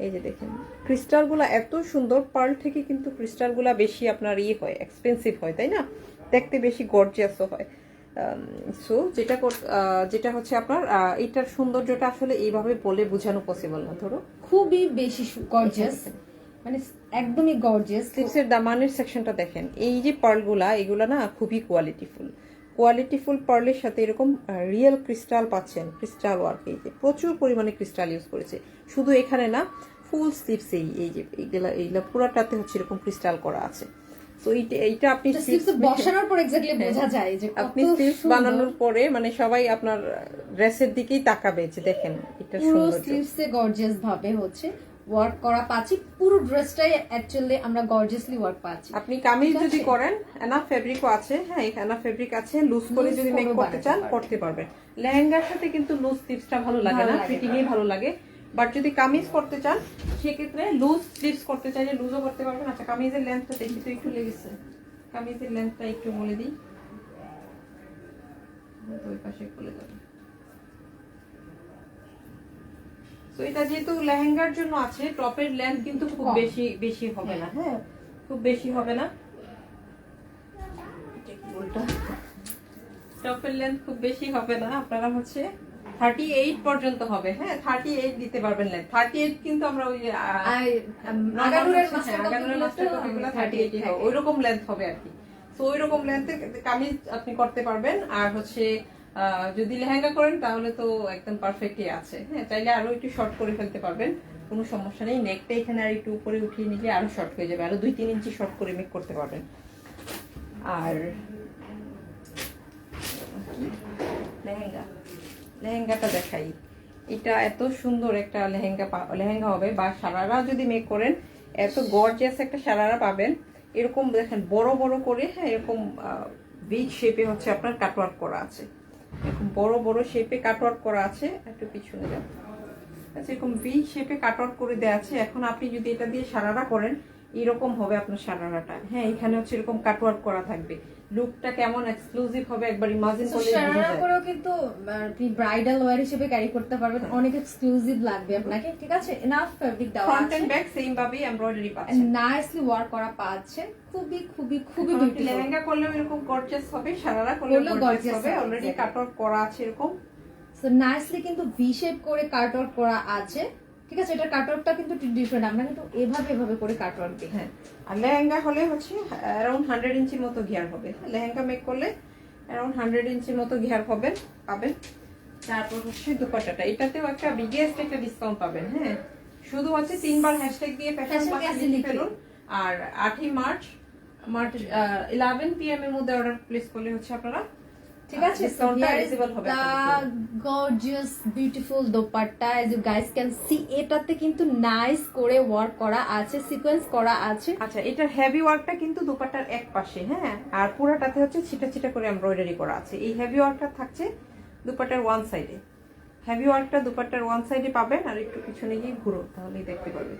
এই যে দেখেন ক্রিস্টালগুলো এত সুন্দর, পার্ল থেকে কিন্তু ক্রিস্টালগুলো বেশি আপনার হয়, এক্সপেন্সিভ হয়, তাই না? দেখতে বেশি গর্জিয়াসও হয়। সো যেটা হচ্ছে আপনার এটার সৌন্দর্যটা আসলে এইভাবে বলে বোঝানো পসিবল না। ধরো খুবই বেশি গর্জিয়াস, মানে একদমই গর্জিয়াস। স্লিভসের দামানের সেকশনটা দেখেন, এই যে পার্লগুলা, এগুলা না খুবই কোয়ালিটিফুল পার্লের সাথে এরকম রিয়েল ক্রিস্টাল পাচ্ছেন, ক্রিস্টাল ওয়ার্ক। এই যে প্রচুর পরিমাণে ক্রিস্টাল ইউজ করেছে, শুধু এখানে না, ফুল স্লিভসেই এই যে এইগুলা পুরাটাতে হচ্ছে এরকম ক্রিস্টাল করা আছে। সো এইটা আপনি বসানোর পর এক্স্যাক্টলি বোঝা যায় যে আপনি স্লিভস বানানোর পরে মানে সবাই আপনার ড্রেসের দিকেই তাকাবে যে দেখেন এটা পুরো সৌন্দর্য। স্লিভসে গর্জিয়াস ভাবে হচ্ছে ওয়ার্ক করা পাচ্ছি, পুরো ড্রেসটাই অ্যাকচুয়ালি আমরা গর্জিয়াসলি ওয়ার্ক পাচ্ছি। আপনি কামিজ ঠিক যদি আছে? করেন, এনাফ ফেব্রিকও আছে, হ্যাঁ এনাফ ফেব্রিক আছে, লুজ করে Loose যদি মেক করেও করতে বানাতে চান পারবেন। করতে পারবেন। লেহেঙ্গার সাথে কিন্তু লুজ স্লিভসটা ভালো লাগে ভালো না, লাগে ফিটিংই ভালো লাগে। বাট যদি কামিজ করতে চান সেক্ষেত্রে লুজ স্লিভস করতে চাইলে লুজও করতে পারবেন। আচ্ছা, কামিজের লেন্থটা দেখি তো, একটু লেগেছে, কামিজের লেন্থটা একটু বলে দিই, ওই পাশে খুলে দেবো। তো এটা যেহেতু লেহেঙ্গার জন্য আছে, টপের লেন্থ কিন্তু খুব কম। বেশি হবে না, হ্যাঁ খুব বেশি হবে না। টপের লেন্থ খুব বেশি হবে না, আপনারা হচ্ছে 38 পর্যন্ত হবে, হ্যাঁ 38 দিতে পারবেন লেন্থ। 38 কিন্তু আমরা ওই যে আগানুরের আগানুরের মাস্টার কপিগুলো 38 হবে, ওইরকম লেন্থ হবে আর কি। তো ওইরকম লেন্থে কামিজ আপনি করতে পারবেন। আর হচ্ছে যদি লেহেঙ্গা করেন তাহলে তো একদম পারফেক্টই আছে, হ্যাঁ চাইলে আরো একটু শর্ট করে ফেলতে পারবেন, কোনো সমস্যা নেই। নেকটা এখানে আর একটু উপরে উঠিয়ে নিলে আরো শর্ট হয়ে যাবে, আরো 2-3 ইঞ্চি শর্ট করে মেক করতে পারবেন। আর লেহেঙ্গাটা দেখাই, এটা এত সুন্দর একটা লেহেঙ্গা হবে, বা সারারা যদি মেক করেন এত গর্জিয়াস একটা সারারা পাবেন। এরকম দেখেন বড় বড় করে, হ্যাঁ এরকম ভি শেপে হচ্ছে আপনার কাটওয়ার্ক করা আছে, এরকম বড় বড় শেপে কাটওয়ার্ক করা আছে। একটু পিছনে যান, আচ্ছা এরকম ভি শেপে কাটওয়ার্ক করে দেওয়া আছে। এখন আপনি যদি এটা দিয়ে সারারা করেন, এরকম হবে আপনার সারারাটা। হ্যাঁ, এখানে হচ্ছে এরকম কাটওয়ার্ক করা থাকবে। লুকটা কেমন এক্সক্লুসিভ হবে একবার ইমাজিন করলে বোঝা সারারা যায়। করেও কিন্তু আপনি ব্রাইডাল ওয়্যার হিসেবে ক্যারি করতে পারবেন, অনেক এক্সক্লুসিভ লাগবে আপনাকে। ঠিক আছে, এনাফ ফেব্রিক দেওয়া ফ্রন্ট আছে, এন্ড ব্যাক সেম ভাবে এমব্রয়ডারি পাচ্ছেন। নাইসলি ওয়ার্ক করা পাচ্ছে, খুবই খুবই খুবই এখন আপনি বিউটিফুল। লেহেঙ্গা করলেও এরকম গর্জিয়াস হবে, সারারা করলেও করলেও গর্জিয়াস gorgeous হবে। হবে, অলরেডি exactly. কাটওয়ার্ক করা আছে এরকম। সো নাইসলি কিন্তু ভি শেপ করে কাটওয়ার্ক করা আছে। ঠিক আছে, এটা কাটওয়ার্কটা কিন্তু ডিফারেন্ট, আমরা কিন্তু এভাবে করে কাটওয়ার্ক দিই। হ্যাঁ, আর লেহেঙ্গা হলে হচ্ছে অ্যারাউন্ড 100 ইঞ্চির মতো ঘের হবে। লেহেঙ্গা মেক করলে অ্যারাউন্ড 100 ইঞ্চির মতো ঘের পাবেন। তারপর হচ্ছে দুপাট্টাটা, এটাতেও একটা বিগেস্ট একটা ডিসকাউন্ট পাবেন। হ্যাঁ, শুধু হচ্ছে 3 বার হ্যাশট্যাগ দিয়ে ফ্যাশন Fashion ক্লাস class লিখে লিখে। ফেলুন। আর 8ই মার্চ 11 PM এর মধ্যে অর্ডার প্লেস করলে হচ্ছে আপনারা ঠিক আছে, ডিসকাউন্টটা এলিজিবল হবে আপনাদের জন্য। Gorgeous beautiful dupatta, as you guys can see, এটাতে কিন্তু নাইস করে ওয়ার্ক করা আছে, সিকোয়েন্স করা আছে। আচ্ছা, এটার হেভি ওয়ার্কটা কিন্তু দুপাট্টার এক পাশে। হ্যাঁ, আর পুরাটাতে হচ্ছে ছিটা ছিটা করে এমব্রয়ডারি করা আছে। এই হেভি ওয়ার্কটা থাকছে দুপাট্টার ওয়ান সাইডে। হেভি ওয়ার্কটা দুপাট্টার ওয়ান সাইডে পাবেন, আর একটু পিছনে গিয়ে ঘুরো তাহলেই দেখতে পাবেন।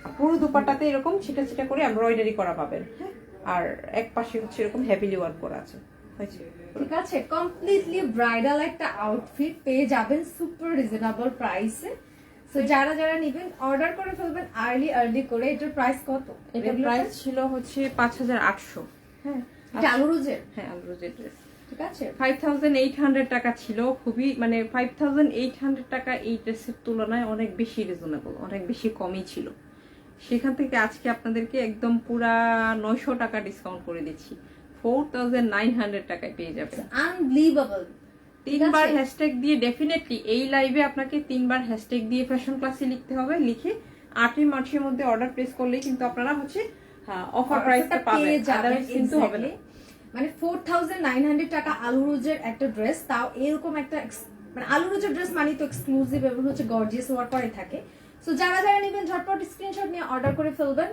আর পুরো দুপাট্টাতে এরকম ছিটা ছিটা করে এমব্রয়ডারি করা পাবেন। হ্যাঁ, আর এক পাশে হচ্ছে এরকম হেভিলি ওয়ার্ক করা আছে। হয়েছে। ঠিক আছে, কমপ্লিটলি ব্রাইডাল একটা আউটফিট পেয়ে যাবেন সুপার রিজনেবল প্রাইসে। সো যারা যারা নেবেন অর্ডার করে ফেলবেন আর্লি করে। এটার প্রাইস কত? এটার প্রাইস ছিল হচ্ছে 5800। হ্যাঁ, এটা আলুরুজের। হ্যাঁ, আলরোজের ড্রেস। ঠিক আছে, 5800 টাকা ছিল। খুবই মানে 5800 টাকা এই ড্রেসের তুলনায় অনেক বেশি রিজনেবল, অনেক বেশি কমই ছিল। সেখান থেকে আজকে আপনাদেরকে একদম পুরা 900 টাকা ডিসকাউন্ট করে দিচ্ছি। 4900 টাকায় পেয়ে যাবেন। আনবিলিভেবল। 3বার হ্যাশট্যাগ দিয়ে ডেফিনেটলি এই লাইভে আপনাকে 3বার হ্যাশট্যাগ দিয়ে ফ্যাশন ক্লাসে লিখতে হবে। লিখে 8ই মার্চের মধ্যে অর্ডার প্লেস করলেই কিন্তু আপনারা হচ্ছে অফার প্রাইসটা পাবেন, আদারওয়াইজ কিন্তু হবে না। মানে 4900 টাকা আলুরুজের একটা ড্রেস, তাও এরকম একটা মানে আলুরুজের ড্রেস মানে তো এক্সক্লুসিভ এবং হচ্ছে গর্জিয়াস ওয়ার্ক করে থাকে। সো যারা যারা নেবেন ঝটপট স্ক্রিনশট নিয়ে অর্ডার করে ফেলবেন।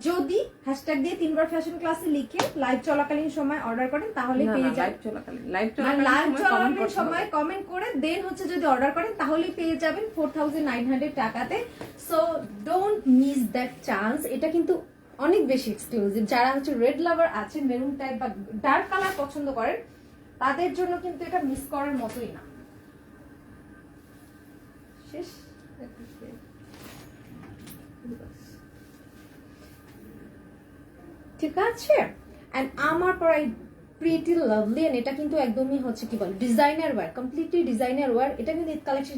যদি হ্যাশট্যাগ দিয়ে 3বার ফ্যাশন ক্লাসে লিখে লাইভ চলাকালীন সময় অর্ডার করেন তাহলে পেয়ে যাবেন। লাইভ চলাকালীন সময় কমেন্ট করে দেন হচ্ছে যদি অর্ডার করেন তাহলেই পেয়ে যাবেন 4900 টাকাতে। So don't miss that chance. এটা কিন্তু অনেক বেশি এক্সক্লুসিভ। যারা হচ্ছে রেড লাভার আছে, মেরুন টাইপ বা ডার্ক কালার পছন্দ করেন, তাদের জন্য কিন্তু এটা মিস করার মতোই না। শেষ। ঠিক আছে, এন্ড আমার পর এই প্রিটি লাভলি, এন্ড এটা কিন্তু একদমই হচ্ছে কি বলে designer wear, completely designer wear. এটা কিন্তু ঈদ কালেকশন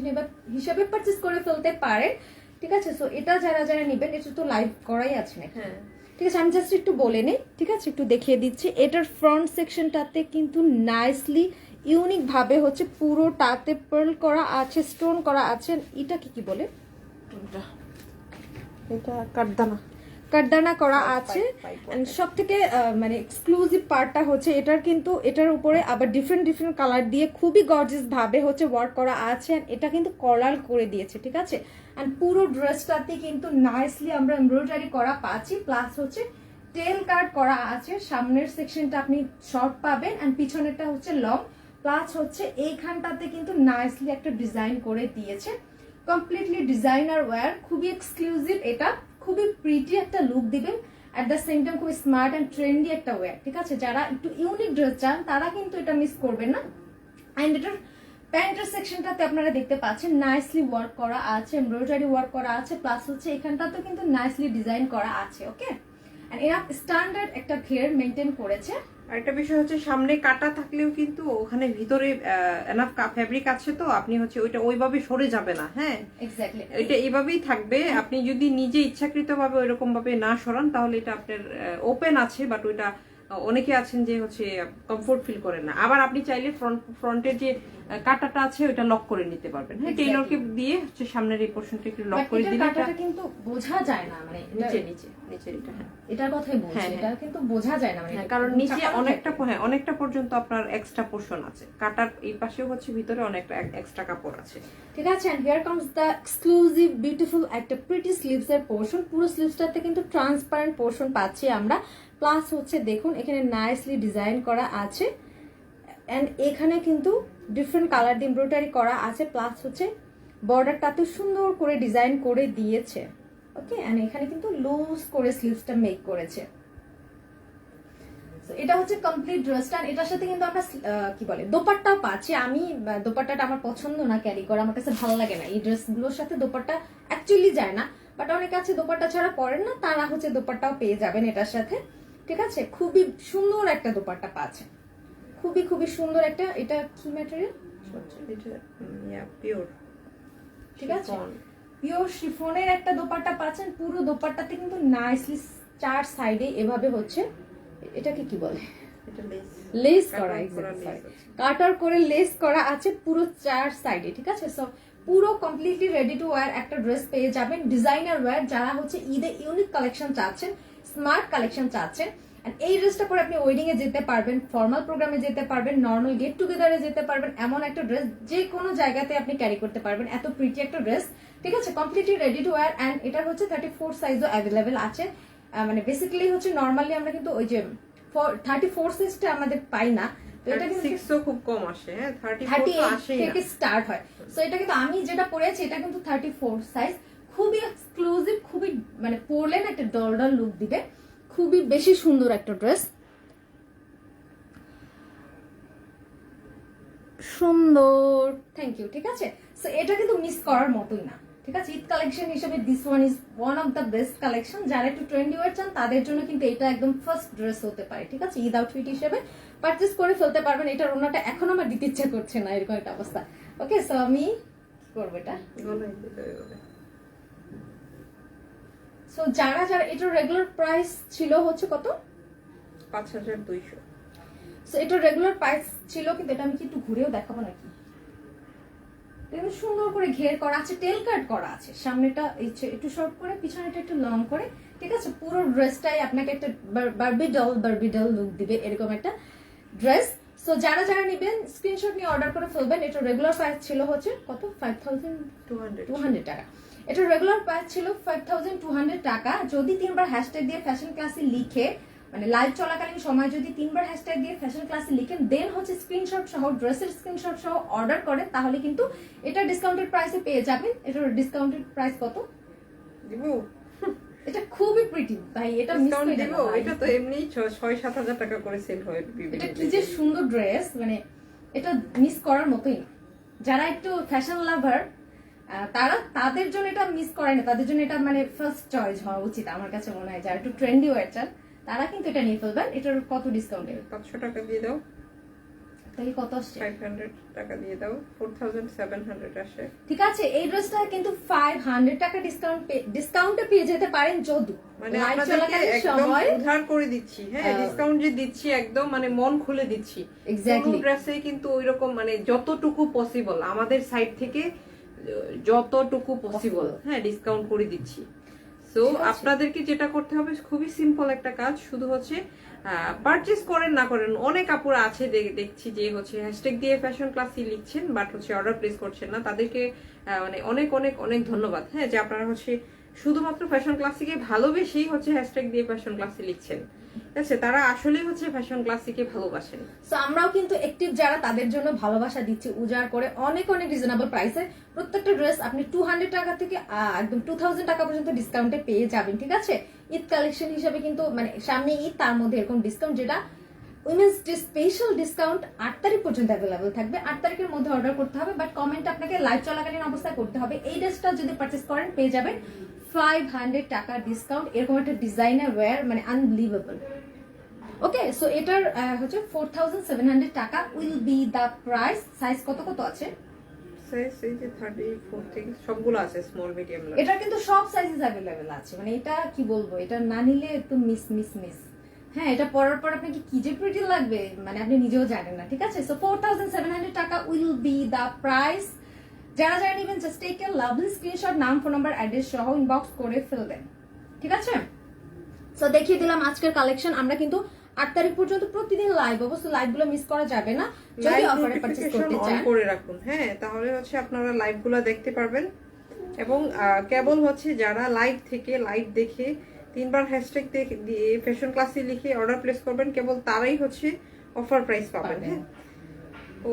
হিসাবে পারচেজ করে ফেলতে পারেন। ঠিক আছে, সো এটা যারা যারা নেবেন, এটা তো লাইভ করাই আছে নাকি? হ্যাঁ, ঠিক আছে, আমি জাস্ট একটু বলে নেই। ঠিক আছে, একটু দেখিয়ে দিচ্ছি। এটার ফ্রন্ট সেকশনটাতে কিন্তু নাইসলি ইউনিক ভাবে হচ্ছে পুরোটাতে পার্ল করা আছে, স্টোন করা আছে। এটা কি বলে? এটা কাটদানা কাটদানা করা আছে। pipe সব থেকে মানে এক্সক্লুসিভ পার্টটা হচ্ছে এটার কিন্তু এটার উপরে আবার ডিফারেন্ট কালার দিয়ে খুবই গর্জিয়াস ভাবে হচ্ছে ওয়ার্ক করা আছে। And এটা কিন্তু কলার করে দিয়েছে। ঠিক আছে, এন্ড পুরো ড্রেসটাতে কিন্তু নাইসলি আমরা এমব্রয়ডারি করা পাচ্ছি, প্লাস হচ্ছে টেল কাট করা আছে। সামনের সেকশনটা আপনি শর্ট পাবেন এন্ড পিছনেরটা হচ্ছে লং, প্লাস হচ্ছে এইখানটাতে কিন্তু নাইসলি একটা ডিজাইন করে দিয়েছে। কমপ্লিটলি ডিজাইনার ওয়্যার, খুবই এক্সক্লুসিভ। এটা খুবই প্রিটি একটা লুক দিবেন, এট দ্য সেম টাইম খুবই স্মার্ট এন্ড ট্রেন্ডি একটা ওয়্যার। ঠিক আছে, যারা একটু ইউনিক ড্রেস চান তারা কিন্তু এটা মিস করবেন না। এন্ড এটার প্যান্টের সেকশনটাতে আপনারা দেখতে পাচ্ছেন নাইসলি ওয়ার্ক করা আছে, এমব্রয়ডারি ওয়ার্ক করা আছে, প্লাস হচ্ছে এখানটাতেও কিন্তু নাইসলি ডিজাইন করা আছে। ওকে, এন্ড এরা স্ট্যান্ডার্ড একটা ঘের মেনটেন করেছে। আরেকটা বিষয় হচ্ছে সামনে কাটা থাকলেও কিন্তু ওখানে ভিতরে এনাফ ফ্যাব্রিক আছে, তো আপনি হচ্ছে ওইটা ওইভাবে সরে যাবে না। হ্যাঁ, এক্স্যাক্টলি, এটা এইভাবেই থাকবে। আপনি যদি নিজে ইচ্ছাকৃত ভাবে ওইরকম ভাবে না সরান তাহলে এটা আপনার ওপেন আছে, বাট ওইটা অনেকে আছেন যে হচ্ছে কমফোর্ট ফিল করেন না। আবার আপনি চাইলে ফ্রন্টের যে কাটাটা আছে ওইটা লক করে নিতে পারবেন। হ্যাঁ, টেইলরকে দিয়ে হচ্ছে সামনের এই পোর্শনটা একটু লক করে দিলে কাটাটা কিন্তু বোঝা যায় না, মানে নিচে এটা। হ্যাঁ, এটার কথাই বলছি, হ্যাঁ, এটা কিন্তু বোঝা যায় না, মানে কারণ নিচে অনেকটা পর্যন্ত আপনার এক্সট্রা পোর্শন আছে। কাটার এই পাশেও হচ্ছে ভিতরে অনেকটা এক্সট্রা কাপড় আছে। ঠিক আছে, and here comes the exclusive beautiful একটা প্রিটি স্লিভস এর পোর্শন। পুরো স্লিভসটাতে কিন্তু ট্রান্সপারেন্ট পোর্শন পাচ্ছি আমরা, প্লাস হচ্ছে দেখুন এখানে নাইসলি ডিজাইন করা আছে এন্ড এখানে কিন্তু ডিফারেন্ট কালার দিয়ে এমব্রয়ডারি করা আছে, প্লাস হচ্ছে বর্ডারটাতে সুন্দর করে ডিজাইন করে দিয়েছে। ওকে, এন্ড এখানে কিন্তু লুজ করে স্লিভসটা মেক করেছে। So, এটা হচ্ছে কমপ্লিট ড্রেসটা। এটার সাথে কিন্তু আমরা কি বলে দোপাট্টাও পাচ্ছি। আমি দোপাট্টাটা আমার পছন্দ না ক্যারি করা, আমার কাছে ভালো লাগে না। এই ড্রেসগুলোর সাথে দোপাট্টা অ্যাকচুয়ালি যায় না, বাট অনেক আছে দোপাট্টা ছাড়া পরেন না, তারা হচ্ছে দোপাট্টাও পেয়ে যাবেন এটার সাথে। ঠিক আছে, খুবই সুন্দর একটা দোপাট্টা পাচ্ছেন, খুবই খুবই সুন্দর একটা। এটা কি ম্যাটেরিয়াল? এটা পিওর, ঠিক আছে, পিওর শিফনের একটা দোপাট্টা পাচ্ছেন। পুরো দোপাট্টাতে কিন্তু নাইসলি চার সাইডে এভাবে হচ্ছে, এটাকে কি বলে, এটা লেস করা, কাটার করে লেস করা আছে পুরো চার সাইডে। ঠিক আছে, সো পুরো কমপ্লিটলি রেডি টু ওয়্যার একটা ড্রেস পেয়ে যাবেন, ডিজাইনার ওয়্যার। যারা হচ্ছে ঈদে ইউনিক কালেকশন চাচ্ছেন, স্মার্ট কালেকশন চাচ্ছেন, এই ড্রেসটা পরে আপনি ওয়েডিং এ যেতে পারবেন, ফর্মাল প্রোগ্রামে যেতে পারবেন, নর্মাল গেট টুগেদারে যেতে পারবেন। এমন একটা ড্রেস যে কোনো জায়গাতে আপনি ক্যারি করতে পারবেন, এত প্রিটি একটা ড্রেস। ঠিক আছে, completely ready to wear, and এটার হচ্ছে 34 সাইজও অ্যাভেলেবেল আছে। মানে বেসিক্যালি হচ্ছে নর্মালি আমরা কিন্তু ওই যে 34 সাইজটা আমাদের পাই না, তো এটা কিন্তু 36 খুব কম আসে। হ্যাঁ, 34 তো 38 আসেই থেকে না। স্টার্ট হয়। সো এটা কিন্তু আমি যেটা পরেছি এটা কিন্তু 34 সাইজ, খুবই এক্সক্লুসিভ, খুবই মানে পরলেন একটা ডলডল লুক দিবে, খুবই বেশি সুন্দর একটা ড্রেস, সুন্দর। Thank you. ঠিক আছে, সো এটা কিন্তু মিস করার মতোই না। ঠিক আছে, ঈদ কালেকশন হিসেবে this one is one of the best collection. যারা একটু ট্রেন্ডি ওয়্যার চান তাদের জন্য কিন্তু এটা একদম ফার্স্ট ড্রেস হতে পারে। ঠিক আছে, ঈদ আউটফিট হিসেবে পারচেস করে ফেলতে পারবেন। এটার ওনাটা এখন আমার দিতে ইচ্ছা করছে না, এরকম একটা অবস্থা। ওকে, সো আমি কি করবো এটা। সো যারা যারা এটার রেগুলার প্রাইস ছিল হচ্ছে কত, 5200। সো এটার রেগুলার প্রাইস ছিল, কিন্তু এটা আমি কি একটু ঘুরেও দেখাবো নাকি। দেখুন সুন্দর করে ঘের করা আছে, টেল কাট করা আছে, সামনেটা একটু শর্ট করে, পিছনেটা একটু লং করে। ঠিক আছে, পুরো ড্রেসটাই আপনাকে একটা বারবি ডল লুক দিবে, এরকম একটা ড্রেস। সো যারা যারা নেবেন স্ক্রিনশট নিয়ে অর্ডার করে ফেলবেন। এটার রেগুলার প্রাইস ছিল হচ্ছে কত, 5200 টাকা। এটার রেগুলার প্রাইস ছিল 5200 টাকা। যদি 3বার হ্যাশট্যাগ দিয়ে ফ্যাশন ক্লাসে লিখে, মানে লাইভ চলাকালীন সময় যদি 3বার হ্যাশট্যাগ দিয়ে ফ্যাশন ক্লাসে লিখেন, দেন হচ্ছে স্ক্রিনশট সহ ড্রেসের স্ক্রিনশট সহ অর্ডার করেন, তাহলে কিন্তু এটা ডিসকাউন্টেড প্রাইসে পেয়ে যাবেন। এটার ডিসকাউন্টেড প্রাইস কত দিব? এটা খুবই প্রিটি ভাই, এটা মিস ডিসকাউন্ট করে দিব? দেবো ভাই। এটা তো এমনি 6-7 হাজার টাকা করে সেল হয় বিভিন্ন এটা কি যে সুন্দর ড্রেস, মানে এটা মিস করার মতোই না। যারা একটু ফ্যাশন লাভার তারা, তাদের জন্য এটা মিস করে না, তাদের জন্য এটা মানে ফার্স্ট চয়েস হওয়া উচিত আমার কাছে মনে হয়। যারা একটু ট্রেন্ডি ওয়্যার চান তারা কিন্তু এটা নিয়ে ফেলবেন। এটার কত ডিসকাউন্টে? 500 টাকা দিয়ে দাও। তাহলে কত আসছে? 500 টাকা দিয়ে দাও, 4700 আসে। ঠিক আছে, এই ড্রেসটা কিন্তু 500 টাকা ডিসকাউন্টে পেয়ে যেতে পারেন যদি মানে লাইভ আপনাদেরকে চলাকালীন একদম সময়। উদ্ধার করে দিচ্ছি। হ্যাঁ, ডিসকাউন্ট যে দিচ্ছি একদম মানে মন খুলে দিচ্ছি। Exactly. কোন ড্রেসে কিন্তু ওইরকম মানে যতটুকু পসিবল আমাদের সাইড থেকে যতটুকু পসিবল হ্যাঁ ডিসকাউন্ট করে দিচ্ছি। সো আপনাদেরকে যেটা করতে হবে খুবই সিম্পল একটা কাজ, শুধু হচ্ছে পারচেজ করেন না করেন, অনেক আপুরা আছে দেখছি যে হচ্ছে হ্যাশট্যাগ দিয়ে ফ্যাশন ক্লাসই লিখছেন বাট হচ্ছে অর্ডার প্লেস করছেন না। তাদেরকে মানে অনেক অনেক অনেক ধন্যবাদ। হ্যাঁ, যে আপনারা হচ্ছে শুধুমাত্র ফ্যাশন ক্লাসিকে ভালোবেসেই হচ্ছে হ্যাশট্যাগ দিয়ে ফ্যাশন ক্লাসে লিখছেন। ঠিক আছে, তারা আসলেই হচ্ছে ফ্যাশন ক্লাসিকে ভালোবাসেন। সো আমরাও কিন্তু অ্যাক্টিভ যারা তাদের জন্য ভালোবাসা দিচ্ছি উজাড় করে, অনেক অনেক রিজনেবল প্রাইসে। প্রত্যেকটা ড্রেস আপনি 200 টাকা থেকে একদম 2000 টাকা পর্যন্ত ডিসকাউন্টে পেয়ে যাবেন। ঠিক আছে, ঈদ কালেকশন হিসেবে কিন্তু মানে সামনে ঈদ, তার মধ্যে এরকম ডিসকাউন্ট, যেটা উইমেন্স ডে স্পেশাল ডিসকাউন্ট 8 তারিখ পর্যন্ত অ্যাভেলেবল থাকবে। 8 তারিখের মধ্যে অর্ডার করতে হবে, বাট কমেন্ট আপনাকে লাইভ চলাকালীন অবস্থায় করতে হবে। এই ড্রেসটা যদি পারচেস করেন পেয়ে যাবেন 500 টাকা ডিসকাউন্ট, এরকম একটা ডিজাইনার ওয়্যার, মানে আনবিলিভেবল। ওকে, সো এটার হচ্ছে 4700 টাকা will be the price. Size কত কত আছে? সাইজ এই যে 34 থেকে সবগুলো আছে, স্মল মিডিয়াম লার্জ। এটা কিন্তু সব সাইজেস अवेलेबल আছে, মানে এটা কি বলবো, এটা না নিলে একটু মিস। হ্যাঁ, এটা পরার পর আপনাকে কি যে প্রিটি লাগবে মানে আপনি নিজেও জানেন না। ঠিক আছে, সো 4700 টাকা উইল বি দা প্রাইস। যারা যারা নেবেন just take a lovely screenshot, নাম, ফোন নাম্বার, অ্যাড্রেস সহ ইনবক্স করে ফেলবেন। ঠিক আছে, সো দেখিয়ে দিলাম আজকের কালেকশন। আমরা কিন্তু 8 তারিখ পর্যন্ত প্রতিদিন লাইভ, অবশ্য লাইভ গুলো মিস করা যাবে না। যদি অফারে পারচেজ করতে চান করে রাখুন। হ্যাঁ, তাহলে হচ্ছে আপনারা লাইভ গুলো দেখতে পারবেন। এবং কেবল হচ্ছে যারা লাইভ থেকে লাইভ দেখে 3বার হ্যাশট্যাগ দিয়ে ফ্যাশন ক্লাসে লিখে অর্ডার প্লেস করবেন, কেবল তারাই হচ্ছে অফার প্রাইস পাবেন। হ্যাঁ,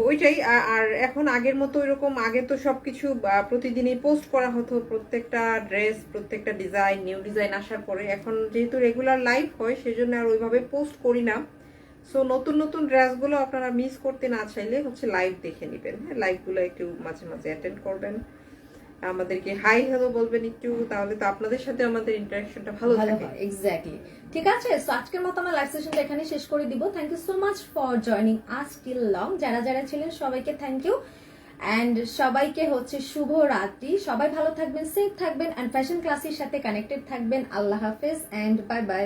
ওইটাই আর এখন আগের মতো এরকম আগে তো সবকিছু প্রতিদিনই পোস্ট করা হতো, প্রত্যেকটা ড্রেস, প্রত্যেকটা ডিজাইন, নিউ ডিজাইন আসার পরে। এখন যেহেতু রেগুলার লাইভ হয় সেজন্য আর ওইভাবে পোস্ট করি না। সো নতুন নতুন ড্রেসগুলো আপনারা মিস করতে না চাইলে হচ্ছে লাইভ দেখে নেবেন। হ্যাঁ, লাইভগুলো একটু মাঝে মাঝে অ্যাটেন্ড করবেন, আমাদেরকে হাই হ্যালো বলবেন একটু, তাহলে তো আপনাদের সাথে আমাদের ইন্টারাকশনটা ভালো থাকে। এক্স্যাক্টলি। ঠিক আছে, সো আজকের মতো আমার লাইভ সেশনটা এখানে শেষ করে দিব। Thank you so much for joining us till long. যারা যারা ছিলেন সবাইকে থ্যাংক ইউ, অ্যান্ড সবাইকে হচ্ছে শুভ রাত্রি। সবাই ভালো থাকবেন, সেফ থাকবেন, অ্যান্ড ফ্যাশন ক্লাসের সাথে কানেক্টেড থাকবেন। আল্লাহ হাফেজ অ্যান্ড বাই বাই।